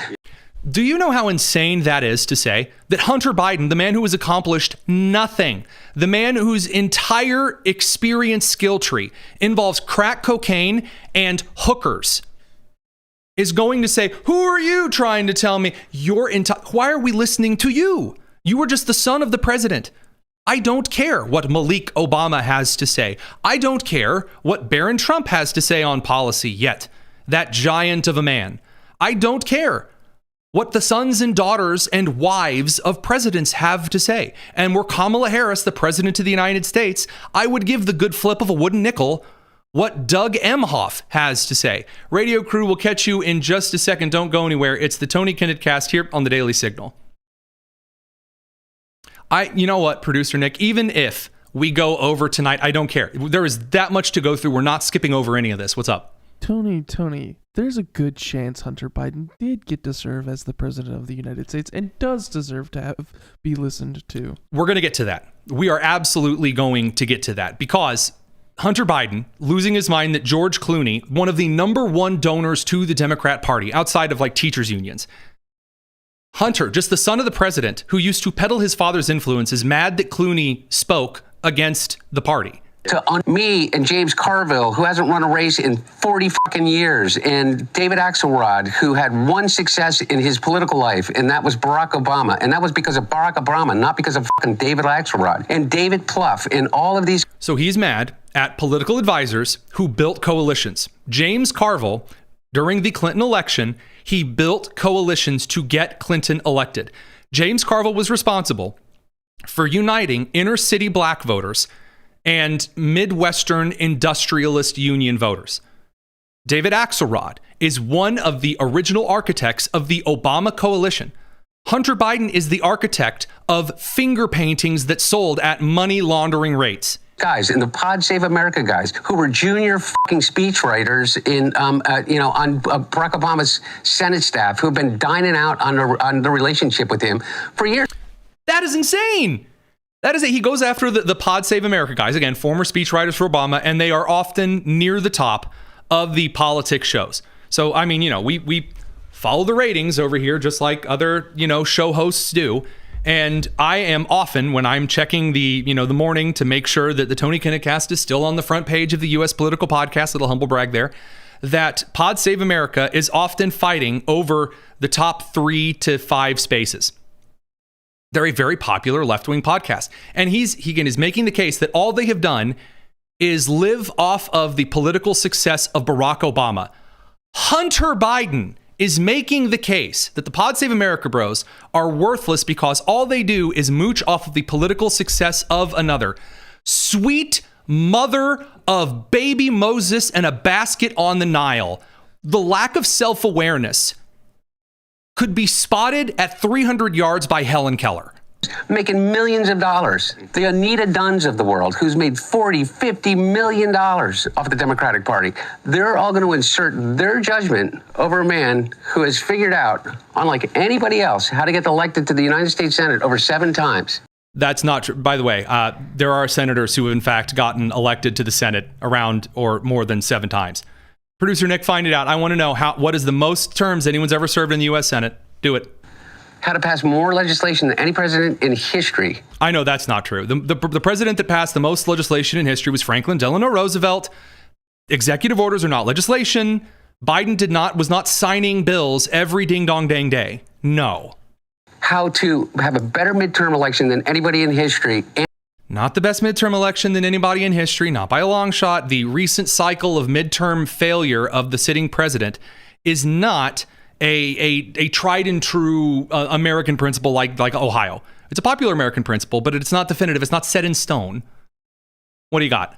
Do you know how insane that is to say that Hunter Biden, the man who has accomplished nothing, the man whose entire experience skill tree involves crack cocaine and hookers, is going to say, who are you trying to tell me why are we listening to you? You were just the son of the president. I don't care what Malik Obama has to say. I don't care what Barron Trump has to say on policy yet. That giant of a man. I don't care what the sons and daughters and wives of presidents have to say. And were Kamala Harris the president of the United States, I would give the good flip of a wooden nickel what Doug Emhoff has to say. Radio crew will catch you in just a second. Don't go anywhere. It's the Tony Kinnett cast here on the Daily Signal. You know what, producer Nick, even if we go over tonight, I don't care. There is that much to go through. We're not skipping over any of this. What's up? Tony, there's a good chance Hunter Biden did get to serve as the president of the United States and does deserve to be listened to. We're going to get to that. We are absolutely going to get to that because Hunter Biden losing his mind that George Clooney, one of the number one donors to the Democrat Party outside of like teachers unions, Hunter, just the son of the president who used to peddle his father's influence, is mad that Clooney spoke against the party. to me and James Carville, who hasn't run a race in 40 fucking years, and David Axelrod, who had one success in his political life, and that was Barack Obama. And that was because of Barack Obama, not because of fucking David Axelrod and David Plouffe and all of these. So he's mad at political advisors who built coalitions. James Carville, during the Clinton election, he built coalitions to get Clinton elected. James Carville was responsible for uniting inner city black voters and Midwestern industrialist union voters. David Axelrod is one of the original architects of the Obama coalition. Hunter Biden is the architect of finger paintings that sold at money laundering rates. Guys and the Pod Save America guys who were junior fucking speechwriters in, on Barack Obama's Senate staff, who've been dining out on the relationship with him for years. That is insane. That is it. He goes after the Pod Save America guys, again, former speechwriters for Obama, and they are often near the top of the politics shows. So, I mean, we follow the ratings over here just like other, show hosts do. And I am often, when I'm checking the morning to make sure that the Tony Kinnett Cast is still on the front page of the U.S. political podcast, little humble brag there, that Pod Save America is often fighting over the top 3 to 5 spaces. They're a very popular left-wing podcast. And he is making the case that all they have done is live off of the political success of Barack Obama. Hunter Biden is making the case that the Pod Save America bros are worthless because all they do is mooch off of the political success of another. Sweet mother of baby Moses and a basket on the Nile. The lack of self-awareness could be spotted at 300 yards by Helen Keller. Making millions of dollars. The Anita Dunns of the world, who's made $40, $50 million off the Democratic Party. They're all going to insert their judgment over a man who has figured out, unlike anybody else, how to get elected to the United States Senate over 7 times. That's not true. By the way, there are senators who have in fact gotten elected to the Senate around or more than 7 times. Producer Nick, find it out. I want to know what is the most terms anyone's ever served in the U.S. Senate. Do it. How to pass more legislation than any president in history. I know that's not true. The president that passed the most legislation in history was Franklin Delano Roosevelt. Executive orders are not legislation. Biden was not signing bills every ding dong dang day. No. How to have a better midterm election than anybody in history. Not the best midterm election than anybody in history, not by a long shot. The recent cycle of midterm failure of the sitting president is not a tried and true American principle like Ohio. It's a popular American principle, but it's not definitive. It's not set in stone. What do you got?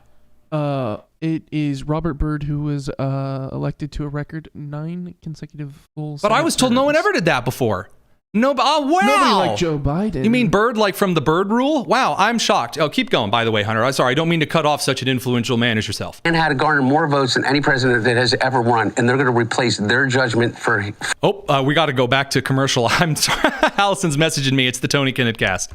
It is Robert Byrd, who was elected to a record 9 consecutive full. But I was told no one ever did that before. No, wow. Nobody like Joe Biden. You mean Byrd, like from the Byrd Rule? Wow, I'm shocked. Oh, keep going, by the way, Hunter. I'm sorry, I don't mean to cut off such an influential man as yourself. And had to garner more votes than any president that has ever run, and they're going to replace their judgment for... Oh, we got to go back to commercial. I'm sorry. Allison's messaging me. It's the Tony Kinnett Cast.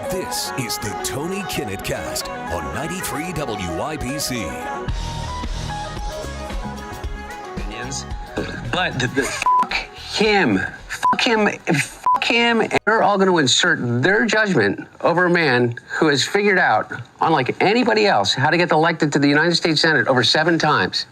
This is the Tony Kinnett Cast on 93 WIBC. But fuck him. They're all going to insert their judgment over a man who has figured out, unlike anybody else, how to get elected to the United States Senate over 7 times.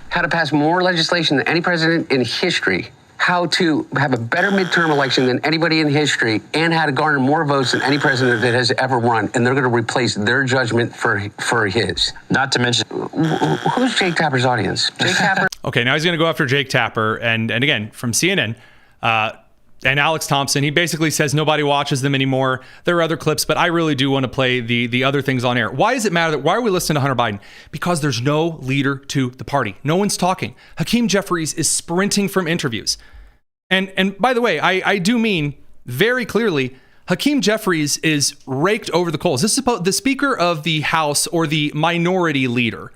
How to pass more legislation than any president in history. How to have a better midterm election than anybody in history, and how to garner more votes than any president that has ever run, and they're going to replace their judgment for his. Not to mention, who's Jake Tapper's audience? Jake Tapper. Okay, now he's going to go after Jake Tapper, and again from CNN and Alex Thompson. He basically says nobody watches them anymore. There are other clips, but I really do want to play the other things on air. Why does it matter? Why are we listening to Hunter Biden? Because there's no leader to the party. No one's talking. Hakeem Jeffries is sprinting from interviews. And by the way, I do mean very clearly, Hakeem Jeffries is raked over the coals. This is the Speaker of the House, or the minority leader,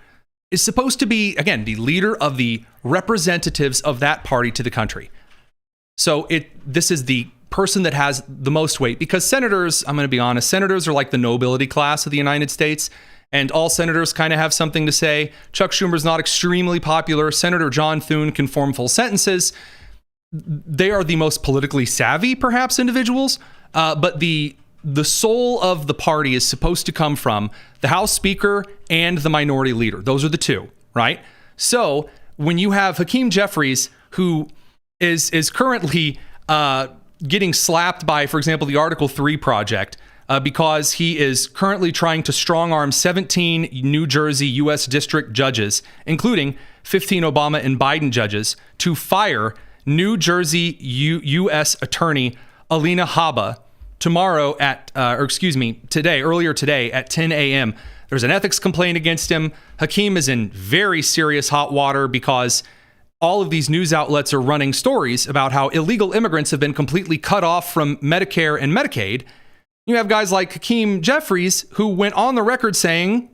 is supposed to be, again, the leader of the representatives of that party to the country. So this is the person that has the most weight, because senators, I'm going to be honest, senators are like the nobility class of the United States, and all senators kind of have something to say. Chuck Schumer's not extremely popular. Senator John Thune can form full sentences. they are the most politically savvy, perhaps, individuals, but the soul of the party is supposed to come from the House Speaker and the Minority Leader. Those are the two, right? So when you have Hakeem Jeffries, who is currently getting slapped by, for example, the Article 3 project, because he is currently trying to strong-arm 17 New Jersey U.S. district judges, including 15 Obama and Biden judges, to fire New Jersey U.S. Attorney Alina Habba earlier today at 10 a.m. There's an ethics complaint against him. Hakeem is in very serious hot water because all of these news outlets are running stories about how illegal immigrants have been completely cut off from Medicare and Medicaid. You have guys like Hakeem Jeffries, who went on the record saying,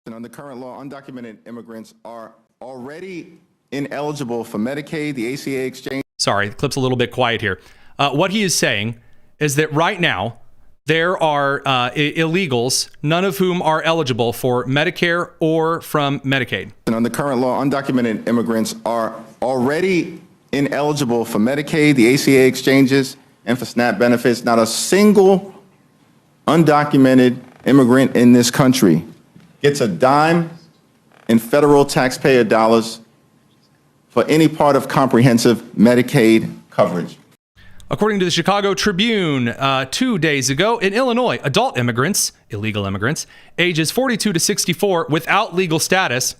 under current law, undocumented immigrants are already ineligible for Medicaid, the ACA exchange. Sorry, the clip's a little bit quiet here. What he is saying is that right now, there are illegals, none of whom are eligible for Medicare or from Medicaid. And under current law, undocumented immigrants are already ineligible for Medicaid, the ACA exchanges, and for SNAP benefits. Not a single undocumented immigrant in this country gets a dime in federal taxpayer dollars for any part of comprehensive Medicaid coverage. According to the Chicago Tribune, 2 days ago, in Illinois, adult immigrants, illegal immigrants, ages 42 to 64 without legal status,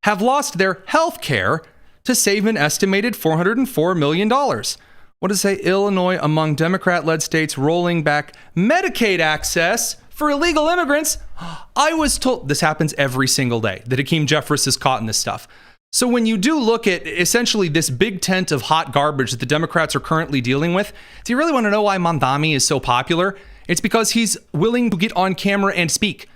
have lost their health care to save an estimated $404 million. What does it say? Illinois among Democrat-led states rolling back Medicaid access for illegal immigrants. I was told this happens every single day, that Hakeem Jeffries is caught in this stuff. So when you do look at essentially this big tent of hot garbage that the Democrats are currently dealing with, do you really want to know why Mamdani is so popular? It's because he's willing to get on camera and speak,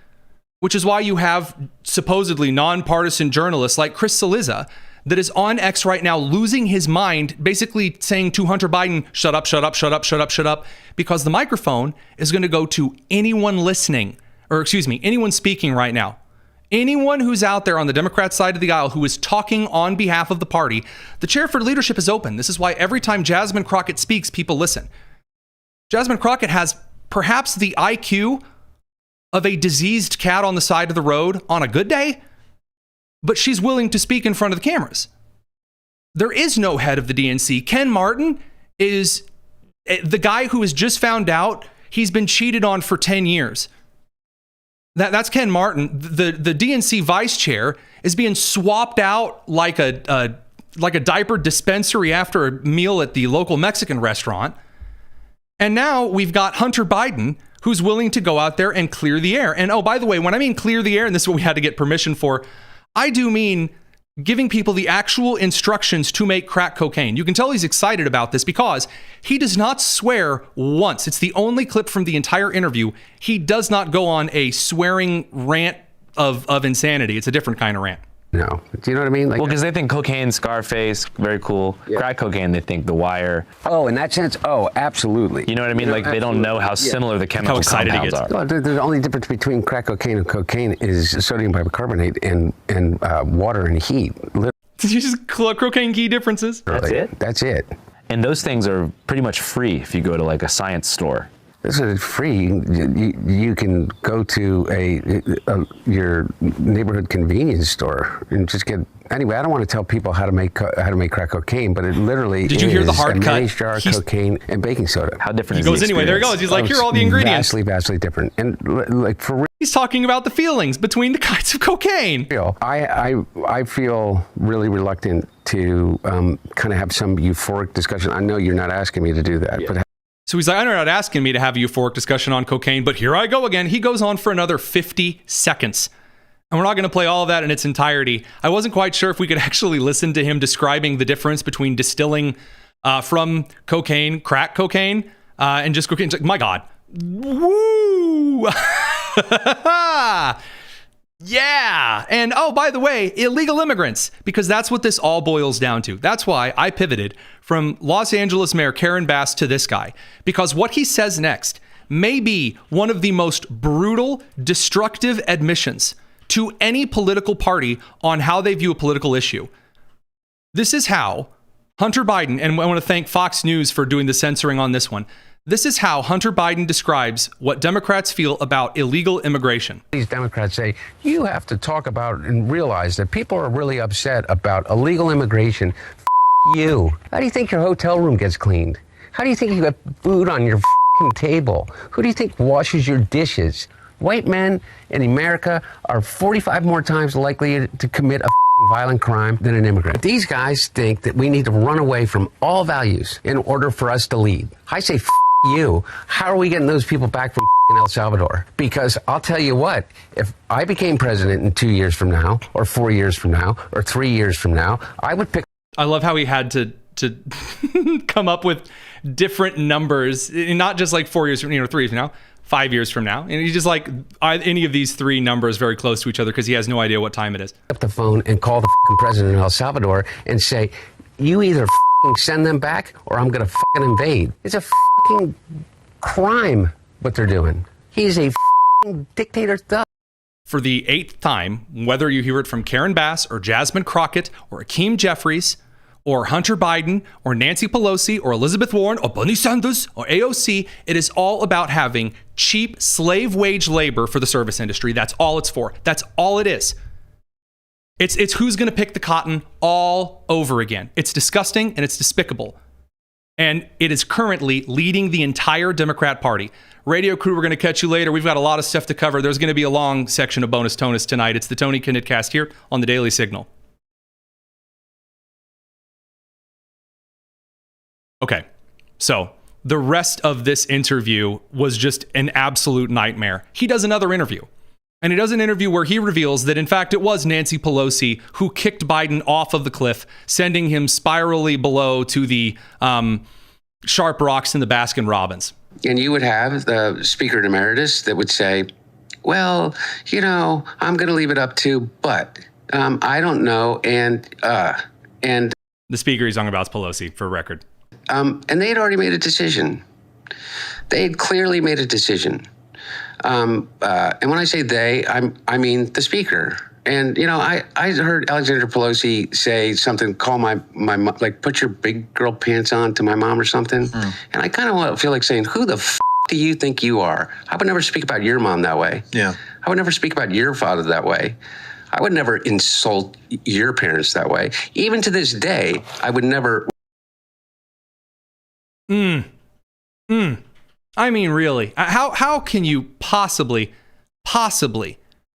which is why you have supposedly nonpartisan journalists like Chris Cillizza that is on X right now losing his mind, basically saying to Hunter Biden, shut up, shut up, shut up, shut up, shut up, because the microphone is going to go to anyone listening, or excuse me, anyone speaking right now. Anyone who's out there on the Democrat side of the aisle who is talking on behalf of the party, the chair for leadership is open. This is why every time Jasmine Crockett speaks, people listen. Jasmine Crockett has perhaps the IQ of a diseased cat on the side of the road on a good day, but she's willing to speak in front of the cameras. There is no head of the DNC. Ken Martin is the guy who has just found out he's been cheated on for 10 years. That's Ken Martin. The DNC vice chair is being swapped out like a diaper dispensary after a meal at the local Mexican restaurant. And now we've got Hunter Biden, who's willing to go out there and clear the air. And oh, by the way, when I mean clear the air, and this is what we had to get permission for, I do mean giving people the actual instructions to make crack cocaine. You can tell he's excited about this because he does not swear once. It's the only clip from the entire interview. He does not go on a swearing rant of insanity. It's a different kind of rant. No. Do you know what I mean? Well, because they think cocaine, Scarface, very cool. Yeah. Crack cocaine, they think The Wire. Oh, in that sense? Oh, absolutely. You know what I mean? Like, they don't know how similar the chemical compounds are. Well, the only difference between crack cocaine and cocaine is sodium bicarbonate and water and heat. Did you just cocaine key differences? That's it? That's it. And those things are pretty much free if you go to like a science store. This is free. You can go to your neighborhood convenience store and just get. Anyway, I don't want to tell people how to make crack cocaine, but it literally Did you hear the hard cut? A mayonnaise jar, cocaine, and baking soda. How different is he goes anyway. There he goes. He's like, here are all the ingredients. Vastly different. And like for real. He's talking about the feelings between the kinds of cocaine. I feel really reluctant to kind of have some euphoric discussion. I know you're not asking me to do that, but. So he's like, I know you're not asking me to have a euphoric discussion on cocaine, but here I go again. He goes on for another 50 seconds. And we're not going to play all of that in its entirety. I wasn't quite sure if we could actually listen to him describing the difference between distilling from cocaine, crack cocaine, and just cocaine. It's like, my God. Woo! Yeah. And oh, by the way, illegal immigrants, because that's what this all boils down to. That's why I pivoted from Los Angeles Mayor Karen Bass to this guy, because what he says next may be one of the most brutal, destructive admissions to any political party on how they view a political issue. This is how Hunter Biden, and I want to thank Fox News for doing the censoring on this one. This is how Hunter Biden describes what Democrats feel about illegal immigration. These Democrats say, you have to talk about and realize that people are really upset about illegal immigration. You. How do you think your hotel room gets cleaned? How do you think you have food on your table? Who do you think washes your dishes? White men in America are 45 more times likely to commit a violent crime than an immigrant. These guys think that we need to run away from all values in order for us to lead. I say, you. How are we getting those people back from El Salvador? Because I'll tell you what, if I became president in 2 years from now, or 4 years from now, or 3 years from now, I would pick. I love how he had to come up with different numbers, not just like 4 years from, 3 years from now, 5 years from now. And he's just like any of these three numbers very close to each other because he has no idea what time it is. Up the phone and call the president of El Salvador and say, you either send them back or I'm going to invade. It's a crime what they're doing. He's a dictator thug. For the 8th time, whether you hear it from Karen Bass or Jasmine Crockett or Hakeem Jeffries or Hunter Biden or Nancy Pelosi or Elizabeth Warren or Bernie Sanders or AOC, it is all about having cheap slave wage labor for the service industry. That's all it's for. That's all it is. It's who's going to pick the cotton all over again. It's disgusting and it's despicable. And it is currently leading the entire Democrat Party. Radio crew, we're going to catch you later. We've got a lot of stuff to cover. There's going to be a long section of bonus tonus tonight. It's the Tony Kinnett Cast here on the Daily Signal. Okay, so the rest of this interview was just an absolute nightmare. He does another interview. And he does an interview where he reveals that, in fact, it was Nancy Pelosi who kicked Biden off of the cliff, sending him spirally below to the sharp rocks in the Baskin Robbins. And you would have the Speaker Emeritus that would say, well, I'm going to leave it up to, but I don't know. And the speaker he's talking about is Pelosi, for record. And they had already made a decision. They had clearly made a decision. And when I say they, I mean the speaker. And, I heard Alexander Pelosi say something, call my mom, like, put your big girl pants on to my mom or something. And I kind of feel like saying, who the do you think you are? I would never speak about your mom that way. Yeah. I would never speak about your father that way. I would never insult your parents that way. Even to this day, I would never. I mean, really, how can you possibly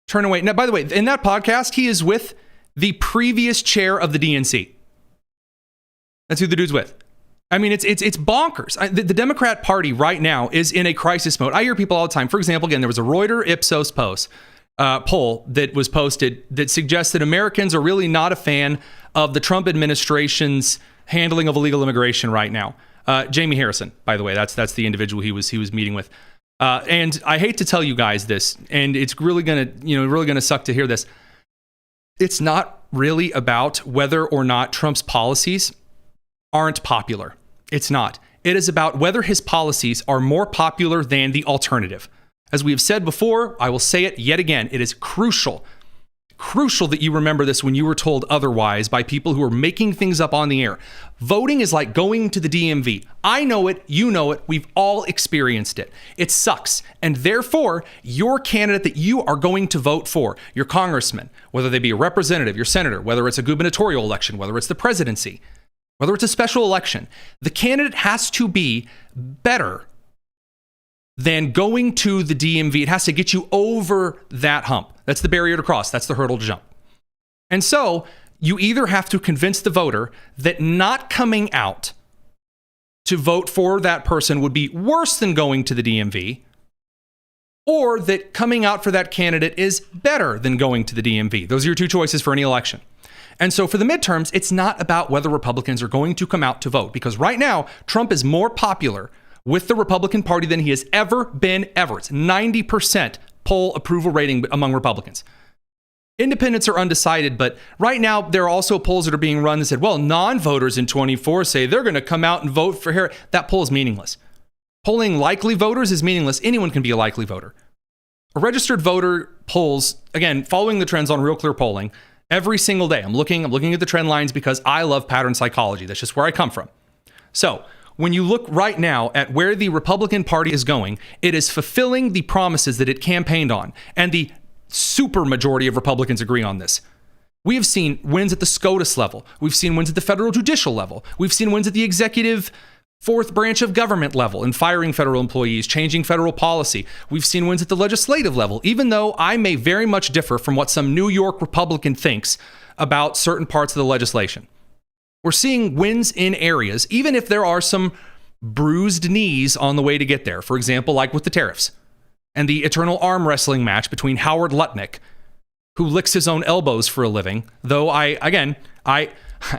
turn away? Now, by the way, in that podcast, he is with the previous chair of the DNC. That's who the dude's with. I mean, it's bonkers. The Democrat Party right now is in a crisis mode. I hear people all the time. For example, again, there was a Reuters Ipsos poll that was posted that suggests that Americans are really not a fan of the Trump administration's handling of illegal immigration right now. Jamie Harrison, by the way, that's the individual he was meeting with. And I hate to tell you guys this, and it's really gonna suck to hear this. It's not really about whether or not Trump's policies aren't popular. It's not. It is about whether his policies are more popular than the alternative. As we have said before, I will say it yet again. It is crucial that you remember this when you were told otherwise by people who are making things up on the air. Voting is like going to the DMV. I know it, you know it, we've all experienced it. It sucks. And therefore, your candidate that you are going to vote for, your congressman, whether they be a representative, your senator, whether it's a gubernatorial election, whether it's the presidency, whether it's a special election, the candidate has to be better than going to the DMV. It has to get you over that hump. That's the barrier to cross. That's the hurdle to jump. And so you either have to convince the voter that not coming out to vote for that person would be worse than going to the DMV, or that coming out for that candidate is better than going to the DMV. Those are your two choices for any election. And so for the midterms, it's not about whether Republicans are going to come out to vote, because right now, Trump is more popular with the Republican Party than he has ever been, ever. It's 90% poll approval rating among Republicans. Independents are undecided, but right now there are also polls that are being run that said, well, non-voters in 24 say they're going to come out and vote for Harris. That poll is meaningless. Polling likely voters is meaningless. Anyone can be a likely voter. A registered voter polls, again, following the trends on Real Clear Polling, Every single day, I'm looking at the trend lines because I love pattern psychology. That's just where I come from. So when you look right now at where the Republican Party is going, it is fulfilling the promises that it campaigned on. And the super majority of Republicans agree on this. We have seen wins at the SCOTUS level. We've seen wins at the federal judicial level. We've seen wins at the executive fourth branch of government level in firing federal employees, changing federal policy. We've seen wins at the legislative level, even though I may very much differ from what some New York Republican thinks about certain parts of the legislation. We're seeing wins in areas, even if there are some bruised knees on the way to get there. For example, like with the tariffs and the eternal arm wrestling match between Howard Lutnick, who licks his own elbows for a living, though I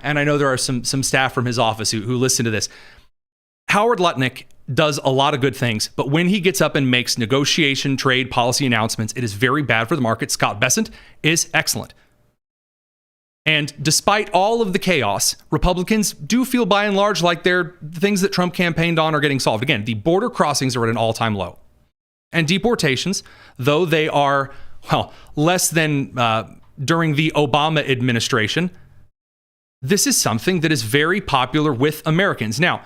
know there are some staff from his office who listen to this. Howard Lutnick does a lot of good things, but when he gets up and makes negotiation, trade, policy announcements, it is very bad for the market. Scott Bessent is excellent. And despite all of the chaos, Republicans do feel by and large like the things that Trump campaigned on are getting solved. Again, the border crossings are at an all-time low. And deportations, though they are, less than during the Obama administration, this is something that is very popular with Americans. Now,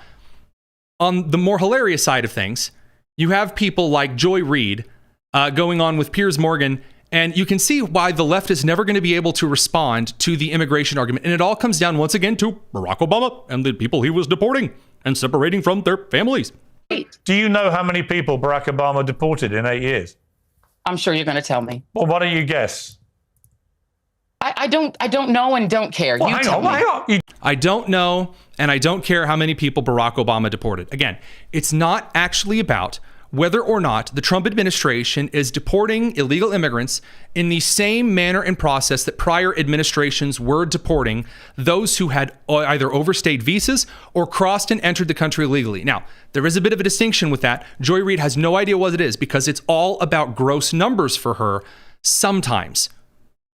on the more hilarious side of things, you have people like Joy Reid going on with Piers Morgan, and you can see why the left is never going to be able to respond to the immigration argument. And it all comes down once again to Barack Obama and the people he was deporting and separating from their families. Do you know how many people Barack Obama deported in 8 years? I'm sure you're going to tell me. Well, why don't you guess? I don't know and don't care. Well, you tell me. I don't know and I don't care how many people Barack Obama deported. Again, it's not actually about whether or not the Trump administration is deporting illegal immigrants in the same manner and process that prior administrations were deporting those who had either overstayed visas or crossed and entered the country illegally. Now, there is a bit of a distinction with that. Joy Reid has no idea what it is because it's all about gross numbers for her sometimes.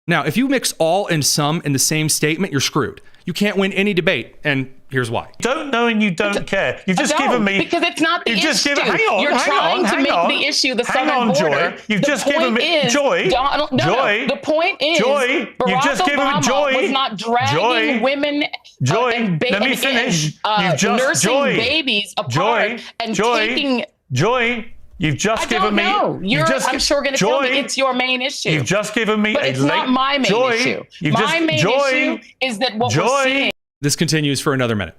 Now, if you mix all and some in the same statement, you're screwed. You can't win any debate, and here's why. Don't know and you don't care. You've just given me... Because it's not the issue. You're trying to make the issue the southern border. Joy. You've just given me... Joy. Joy. The point is, Joy. You've just given me... Joy. Was not dragging women and let me finish. Nursing babies apart and taking... Joy. You've just given me... I'm sure going to tell me it's your main issue. You've just given me but it's not my main issue. My main issue is that what we're seeing... This continues for another minute.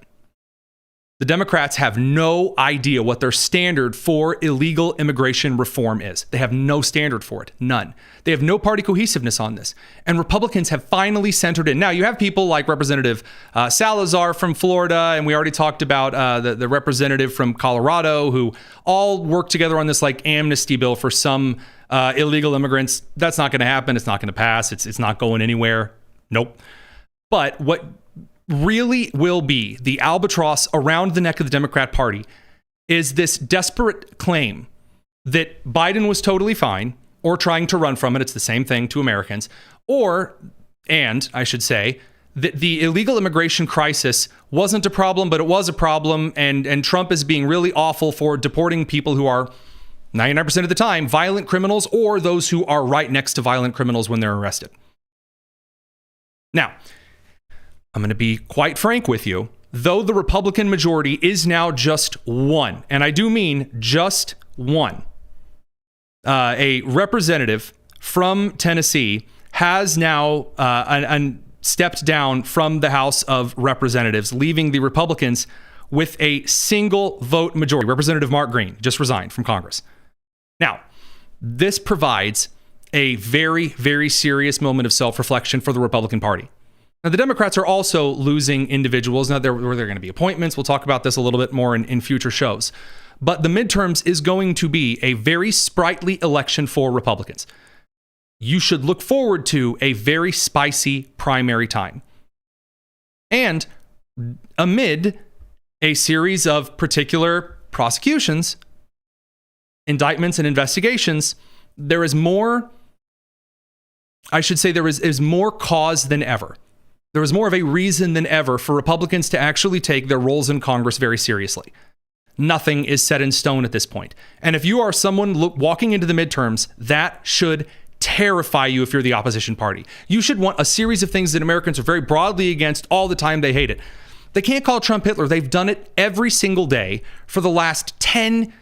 The Democrats have no idea what their standard for illegal immigration reform is. They have no standard for it. None. They have no party cohesiveness on this. And Republicans have finally centered in. Now, you have people like Representative Salazar from Florida, and we already talked about the representative from Colorado, who all work together on this like amnesty bill for some illegal immigrants. That's not going to happen. It's not going to pass. It's not going anywhere. Nope. But what really will be the albatross around the neck of the Democrat Party is this desperate claim that Biden was totally fine or trying to run from it. It's the same thing to Americans. And I should say that the illegal immigration crisis wasn't a problem, but it was a problem. And Trump is being really awful for deporting people who are 99% of the time violent criminals or those who are right next to violent criminals when they're arrested. Now, I'm going to be quite frank with you. Though the Republican majority is now just one, and I do mean just one, a representative from Tennessee has now stepped down from the House of Representatives, leaving the Republicans with a single vote majority. Representative Mark Green just resigned from Congress. Now, this provides a very, very serious moment of self-reflection for the Republican Party. Now, the Democrats are also losing individuals. Now, there are going to be appointments. We'll talk about this a little bit more in future shows. But the midterms is going to be a very sprightly election for Republicans. You should look forward to a very spicy primary time. And amid a series of particular prosecutions, indictments, and investigations, there is more, I should say there is more cause than ever. There is more of a reason than ever for Republicans to actually take their roles in Congress very seriously. Nothing is set in stone at this point. And if you are someone walking into the midterms, that should terrify you if you're the opposition party. You should want a series of things that Americans are very broadly against all the time. They hate it. They can't call Trump Hitler. They've done it every single day for the last 10,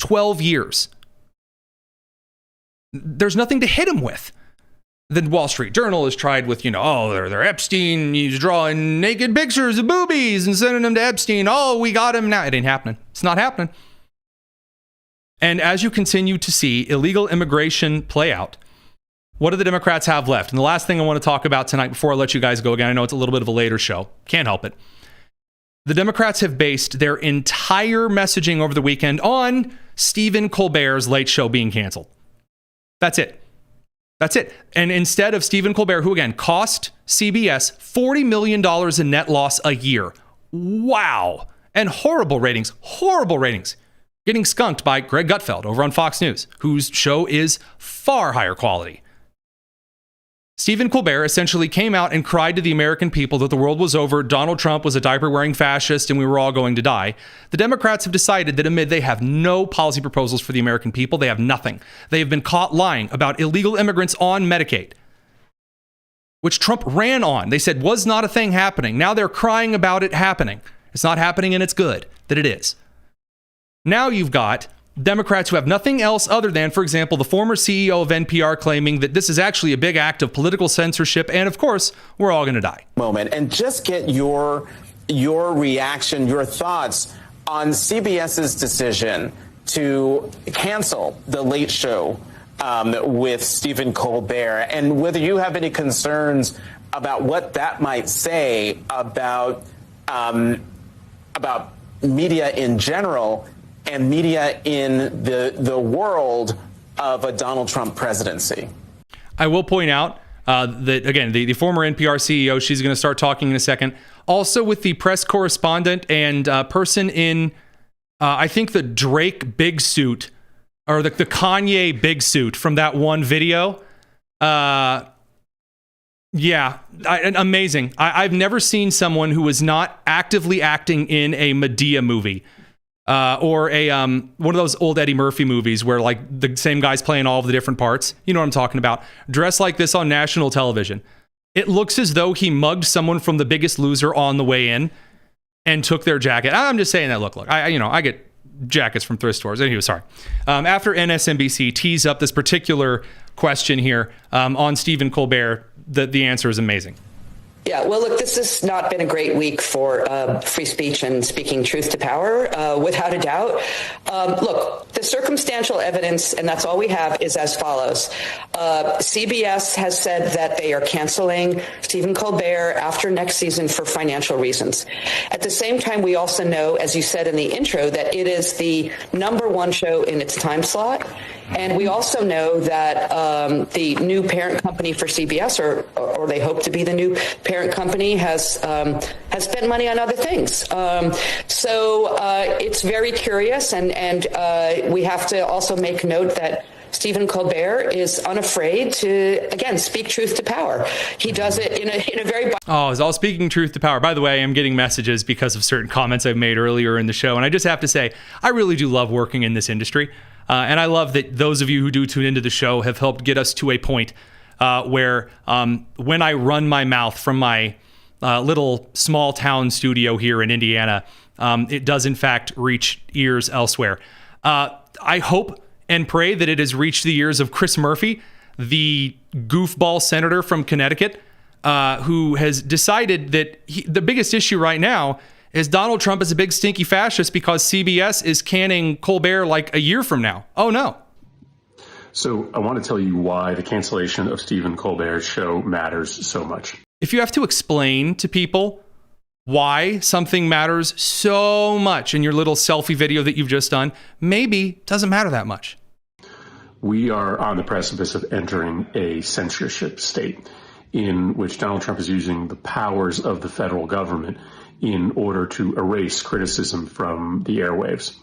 12 years. There's nothing to hit him with. The Wall Street Journal has tried with, they're Epstein. He's drawing naked pictures of boobies and sending them to Epstein. Oh, we got him now. It ain't happening. It's not happening. And as you continue to see illegal immigration play out, what do the Democrats have left? And the last thing I want to talk about tonight before I let you guys go again, I know it's a little bit of a later show. Can't help it. The Democrats have based their entire messaging over the weekend on Stephen Colbert's Late Show being canceled. That's it. That's it. And instead of Stephen Colbert, who again cost CBS $40 million in net loss a year. Wow. And horrible ratings. Getting skunked by Greg Gutfeld over on Fox News, whose show is far higher quality. Stephen Colbert essentially came out and cried to the American people that the world was over, Donald Trump was a diaper-wearing fascist, and we were all going to die. The Democrats have decided that amid they have no policy proposals for the American people, they have nothing. They have been caught lying about illegal immigrants on Medicaid, which Trump ran on. They said was not a thing happening. Now they're crying about it happening. It's not happening, and it's good that it is. Now you've got Democrats who have nothing else other than, for example, the former CEO of NPR claiming that this is actually a big act of political censorship, and of course, we're all going to die. And just get your reaction, your thoughts on CBS's decision to cancel the Late Show with Stephen Colbert, and whether you have any concerns about what that might say about media in general and media in the world of a Donald Trump presidency. I will point out that, again, the former NPR CEO, she's going to start talking in a second. Also with the press correspondent and person in, I think, the Drake big suit, or the Kanye big suit from that one video. Amazing. I've never seen someone who was not actively acting in a Medea movie. Or one of those old Eddie Murphy movies where like the same guy's playing all of the different parts. You know what I'm talking about. Dressed like this on national television. It looks as though he mugged someone from The Biggest Loser on the way in and took their jacket. I'm just saying that. Look. I get jackets from thrift stores. Anyway, sorry. After MSNBC teased up this particular question here on Stephen Colbert, the answer is amazing. Yeah, well, look, this has not been a great week for free speech and speaking truth to power, without a doubt. Look, the circumstantial evidence, and that's all we have, is as follows. CBS has said that they are canceling Stephen Colbert after next season for financial reasons. At the same time, we also know, as you said in the intro, that it is the #1 show in its time slot. And we also know that the new parent company for CBS, or they hope to be the new parent company, has spent money on other things. So it's very curious, and we have to also make note that Stephen Colbert is unafraid to, again, speak truth to power. He does it in a very... Oh, it's all speaking truth to power. By the way, I'm getting messages because of certain comments I've made earlier in the show. And I just have to say, I really do love working in this industry. And I love that those of you who do tune into the show have helped get us to a point where when I run my mouth from my little small town studio here in Indiana, it does in fact reach ears elsewhere. I hope and pray that it has reached the ears of Chris Murphy, the goofball senator from Connecticut, who has decided that the biggest issue right now is Donald Trump is a big stinky fascist because CBS is canning Colbert like a year from now. Oh, no. So I want to tell you why the cancellation of Stephen Colbert's show matters so much. If you have to explain to people why something matters so much in your little selfie video that you've just done, maybe it doesn't matter that much. We are on the precipice of entering a censorship state in which Donald Trump is using the powers of the federal government in order to erase criticism from the airwaves.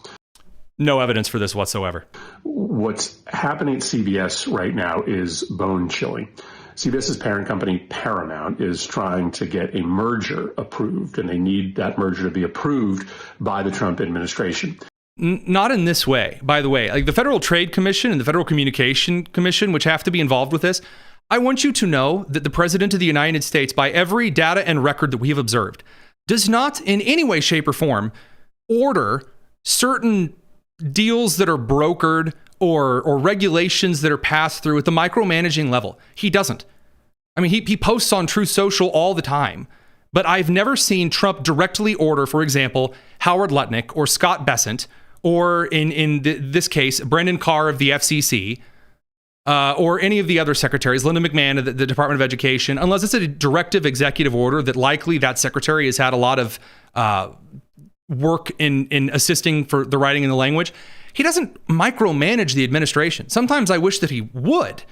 No evidence for this whatsoever. What's happening at CBS right now is bone-chilling. CBS's parent company, Paramount, is trying to get a merger approved, and they need that merger to be approved by the Trump administration. Not in this way, by the way. Like the Federal Trade Commission and the Federal Communication Commission, which have to be involved with this, I want you to know that the President of the United States, by every data and record that we have observed, does not in any way, shape, or form order certain deals that are brokered or regulations that are passed through at the micromanaging level. He doesn't. I mean, he posts on Truth Social all the time. But I've never seen Trump directly order, for example, Howard Lutnick or Scott Bessent, or this case, Brendan Carr of the FCC, or any of the other secretaries, Linda McMahon of the Department of Education, unless it's a directive executive order that likely that secretary has had a lot of work in assisting for the writing and the language. He doesn't micromanage the administration. Sometimes I wish that he would.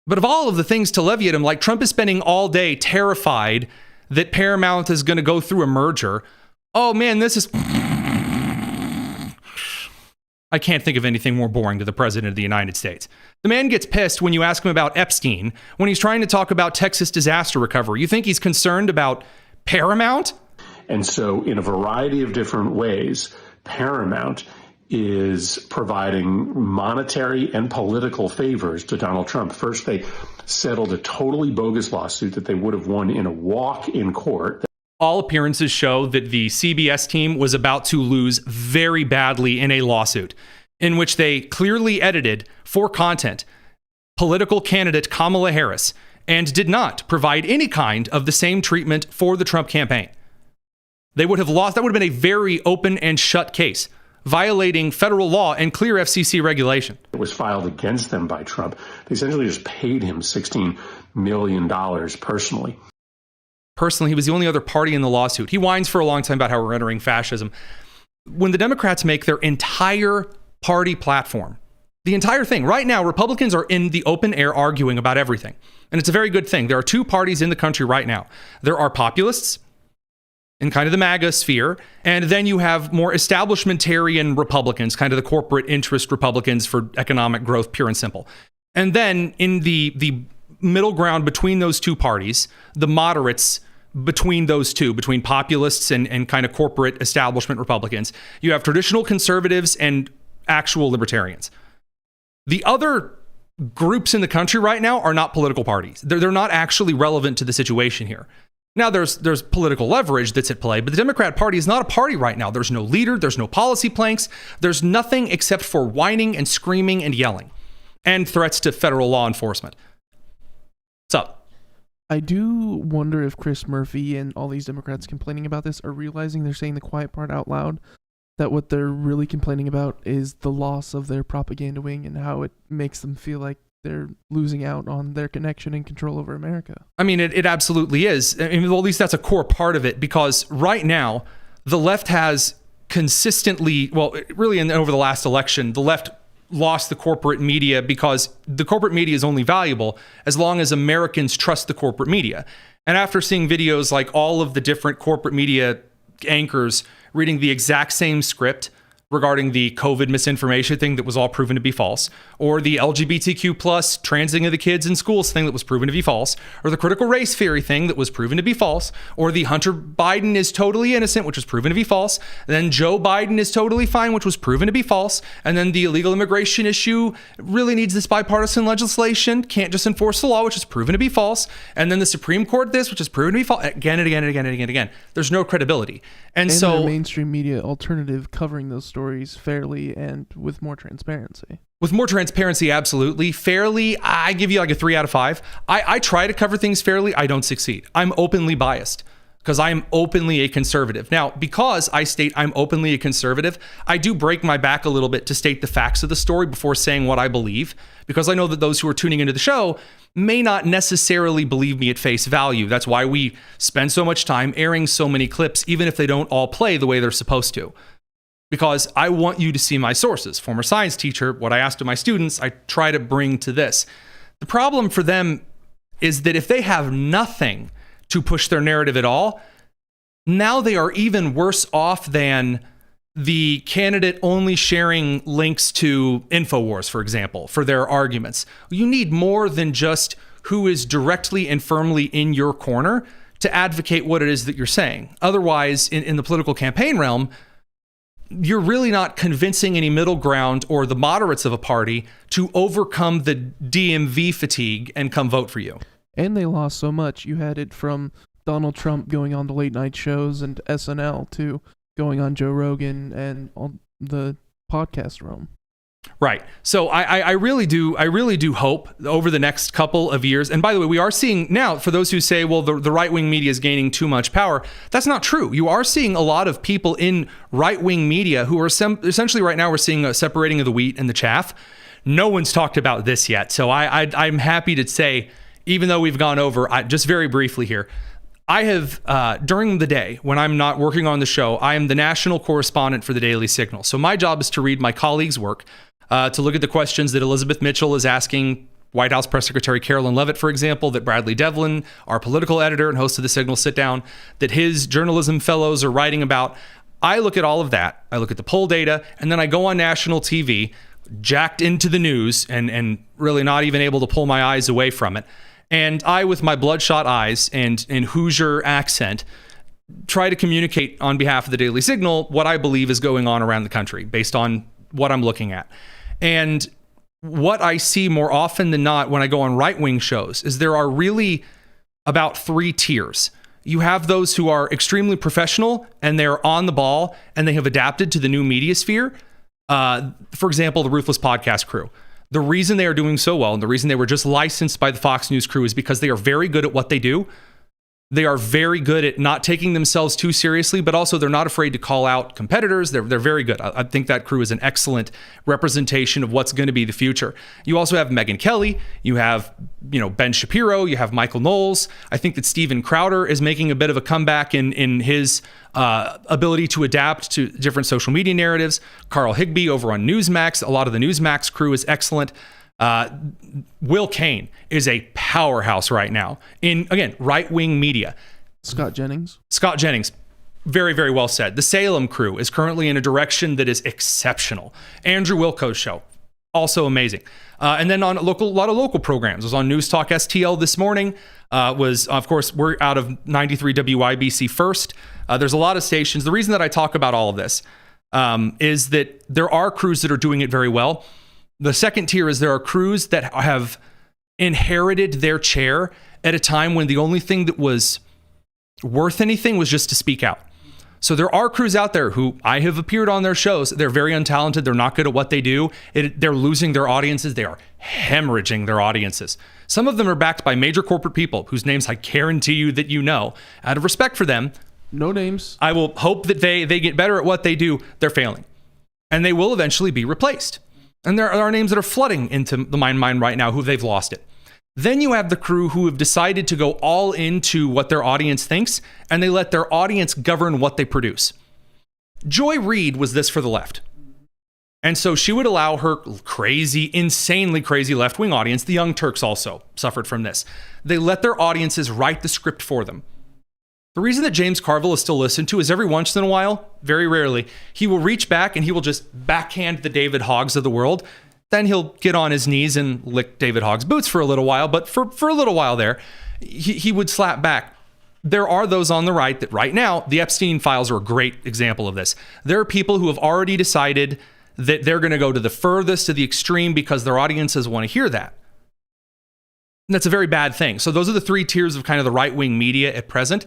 But of all of the things to levy at him, like Trump is spending all day terrified that Paramount is going to go through a merger. Oh man, this is... I can't think of anything more boring to the President of the United States. The man gets pissed when you ask him about Epstein, when he's trying to talk about Texas disaster recovery. You think he's concerned about Paramount? And so in a variety of different ways, Paramount is providing monetary and political favors to Donald Trump. First, they settled a totally bogus lawsuit that they would have won in a walk in court. All appearances show that the CBS team was about to lose very badly in a lawsuit in which they clearly edited for content political candidate Kamala Harris and did not provide any kind of the same treatment for the Trump campaign. They would have lost. That would have been a very open and shut case, violating federal law and clear FCC regulation. It was filed against them by Trump. They essentially just paid him $16 million personally. Personally, he was the only other party in the lawsuit. He whines for a long time about how we're entering fascism. When the Democrats make their entire party platform, the entire thing, right now, Republicans are in the open air arguing about everything. And it's a very good thing. There are two parties in the country right now. There are populists in kind of the MAGA sphere, and then you have more establishmentarian Republicans, kind of the corporate interest Republicans for economic growth, pure and simple. And then in the middle ground between those two parties, the moderates between those two, between populists and kind of corporate establishment Republicans, you have traditional conservatives and actual libertarians. The other groups in the country right now are not political parties. They're not actually relevant to the situation here. Now, there's political leverage that's at play, but the Democrat Party is not a party right now. There's no leader. There's no policy planks. There's nothing except for whining and screaming and yelling and threats to federal law enforcement. What's up? I do wonder if Chris Murphy and all these Democrats complaining about this are realizing they're saying the quiet part out loud, that what they're really complaining about is the loss of their propaganda wing and how it makes them feel like they're losing out on their connection and control over America. I mean, it absolutely is. I mean, well, at least that's a core part of it, because right now, the left has consistently, well, really over the last election, the left lost the corporate media because the corporate media is only valuable as long as Americans trust the corporate media. And after seeing videos like all of the different corporate media anchors reading the exact same script regarding the COVID misinformation thing that was all proven to be false, or the LGBTQ plus transing of the kids in schools thing that was proven to be false, or the critical race theory thing that was proven to be false, or the Hunter Biden is totally innocent, which was proven to be false, and then Joe Biden is totally fine, which was proven to be false, and then the illegal immigration issue really needs this bipartisan legislation, can't just enforce the law, which is proven to be false, and then the Supreme Court this, which is proven to be false, again and again and again and again and again. There's no credibility. And so the mainstream media alternative covering those stories fairly and with more transparency. With more transparency, absolutely. Fairly, I give you like a 3 out of 5. I try to cover things fairly. I don't succeed. I'm openly biased because I am openly a conservative. Now, because I state I'm openly a conservative, I do break my back a little bit to state the facts of the story before saying what I believe, because I know that those who are tuning into the show may not necessarily believe me at face value. That's why we spend so much time airing so many clips, even if they don't all play the way they're supposed to. Because I want you to see my sources. Former science teacher, what I ask to my students, I try to bring to this. The problem for them is that if they have nothing to push their narrative at all, now they are even worse off than the candidate only sharing links to InfoWars, for example, for their arguments. You need more than just who is directly and firmly in your corner to advocate what it is that you're saying. Otherwise, in the political campaign realm, you're really not convincing any middle ground or the moderates of a party to overcome the DMV fatigue and come vote for you. And they lost so much. You had it from Donald Trump going on the late night shows and SNL to going on Joe Rogan and all the podcast realm. Right. So I really do hope over the next couple of years. And by the way, we are seeing now, for those who say, well, the right-wing media is gaining too much power, that's not true. You are seeing a lot of people in right-wing media who are essentially right now we're seeing a separating of the wheat and the chaff. No one's talked about this yet. So I'm happy to say, even though we've gone over, just very briefly here, I have, during the day, when I'm not working on the show, I am the national correspondent for the Daily Signal. So my job is to read my colleagues' work, to look at the questions that Elizabeth Mitchell is asking White House Press Secretary Carolyn Leavitt, for example, that Bradley Devlin, our political editor and host of the Signal Sit Down, that his journalism fellows are writing about. I look at all of that. I look at the poll data, and then I go on national TV, jacked into the news and really not even able to pull my eyes away from it. And I, with my bloodshot eyes and Hoosier accent, try to communicate on behalf of the Daily Signal what I believe is going on around the country based on what I'm looking at. And what I see more often than not when I go on right-wing shows is there are really about 3 tiers. You have those who are extremely professional and they're on the ball and they have adapted to the new media sphere. For example, the Ruthless Podcast crew. The reason they are doing so well and the reason they were just licensed by the Fox News crew is because they are very good at what they do. They are very good at not taking themselves too seriously, but also they're not afraid to call out competitors. They're very good. I think that crew is an excellent representation of what's going to be the future. You also have Megyn Kelly. You have, Ben Shapiro. You have Michael Knowles. I think that Steven Crowder is making a bit of a comeback in his ability to adapt to different social media narratives. Carl Higbee over on Newsmax. A lot of the Newsmax crew is excellent. Will Cain is a powerhouse right now in, again, right-wing media. Scott Jennings, very, very well said. The Salem crew is currently in a direction that is exceptional. Andrew Wilco's show, also amazing. And then on a lot of local programs. I was on News Talk STL this morning. Of course, we're out of 93 WIBC first. There's a lot of stations. The reason that I talk about all of this is that there are crews that are doing it very well. The second tier is there are crews that have inherited their chair at a time when the only thing that was worth anything was just to speak out. So there are crews out there who I have appeared on their shows. They're very untalented. They're not good at what they do. They're losing their audiences. They are hemorrhaging their audiences. Some of them are backed by major corporate people whose names I guarantee you that you know. Out of respect for them, no names. I will hope that they get better at what they do. They're failing. And they will eventually be replaced. And there are names that are flooding into the mind right now who they've lost it. Then you have the crew who have decided to go all into what their audience thinks, and they let their audience govern what they produce. Joy Reid was this for the left. And so she would allow her insanely crazy left-wing audience, the Young Turks also suffered from this. They let their audiences write the script for them. The reason that James Carville is still listened to is every once in a while, very rarely, he will reach back and he will just backhand the David Hoggs of the world. Then he'll get on his knees and lick David Hoggs' boots for a little while. But for a little while there, he would slap back. There are those on the right that right now, the Epstein files are a great example of this. There are people who have already decided that they're going to go to the furthest, to the extreme, because their audiences want to hear that. And that's a very bad thing. So those are the 3 tiers of kind of the right-wing media at present.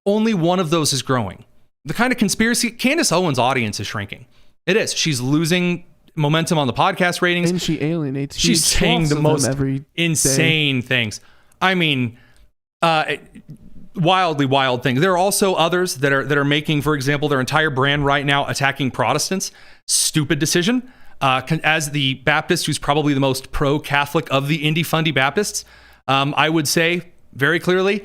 Only one of those is growing. The kind of conspiracy, Candace Owens' audience is shrinking. It is. She's losing momentum on the podcast ratings. And she alienates. She's saying the most insane things. I mean, wildly wild things. There are also others that are making, for example, their entire brand right now attacking Protestants. Stupid decision. As the Baptist, who's probably the most pro-Catholic of the indie-fundy Baptists, I would say very clearly,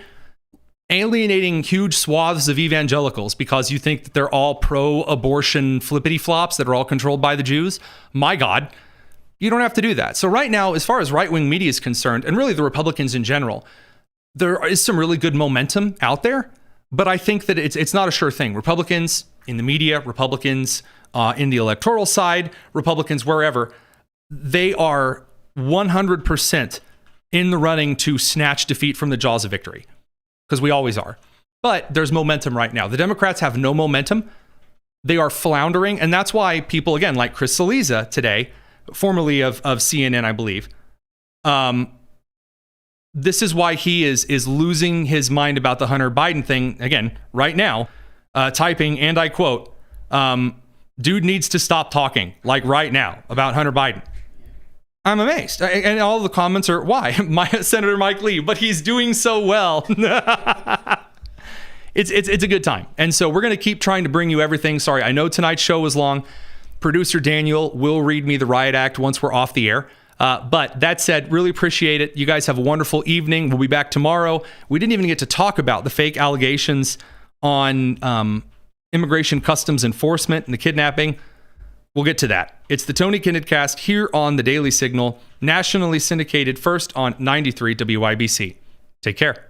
alienating huge swaths of evangelicals because you think that they're all pro-abortion flippity-flops that are all controlled by the Jews. My God, you don't have to do that. So right now, as far as right-wing media is concerned, and really the Republicans in general, there is some really good momentum out there, but I think that it's not a sure thing. Republicans in the media, Republicans in the electoral side, Republicans wherever, they are 100% in the running to snatch defeat from the jaws of victory. Because we always are. But there's momentum right now. The Democrats have no momentum. They are floundering. And that's why people, again, like Chris Cillizza today, formerly of CNN, I believe, this is why he is losing his mind about the Hunter Biden thing, again, right now, typing, and I quote, dude needs to stop talking, like right now, about Hunter Biden. I'm amazed. And all the comments are, why? Senator Mike Lee, but he's doing so well. It's a good time. And so we're going to keep trying to bring you everything. Sorry, I know tonight's show was long. Producer Daniel will read me the riot act once we're off the air. But that said, really appreciate it. You guys have a wonderful evening. We'll be back tomorrow. We didn't even get to talk about the fake allegations on immigration customs enforcement and the kidnapping. We'll get to that. It's the Tony Kinnett Cast here on the Daily Signal, nationally syndicated first on 93 WIBC. Take care.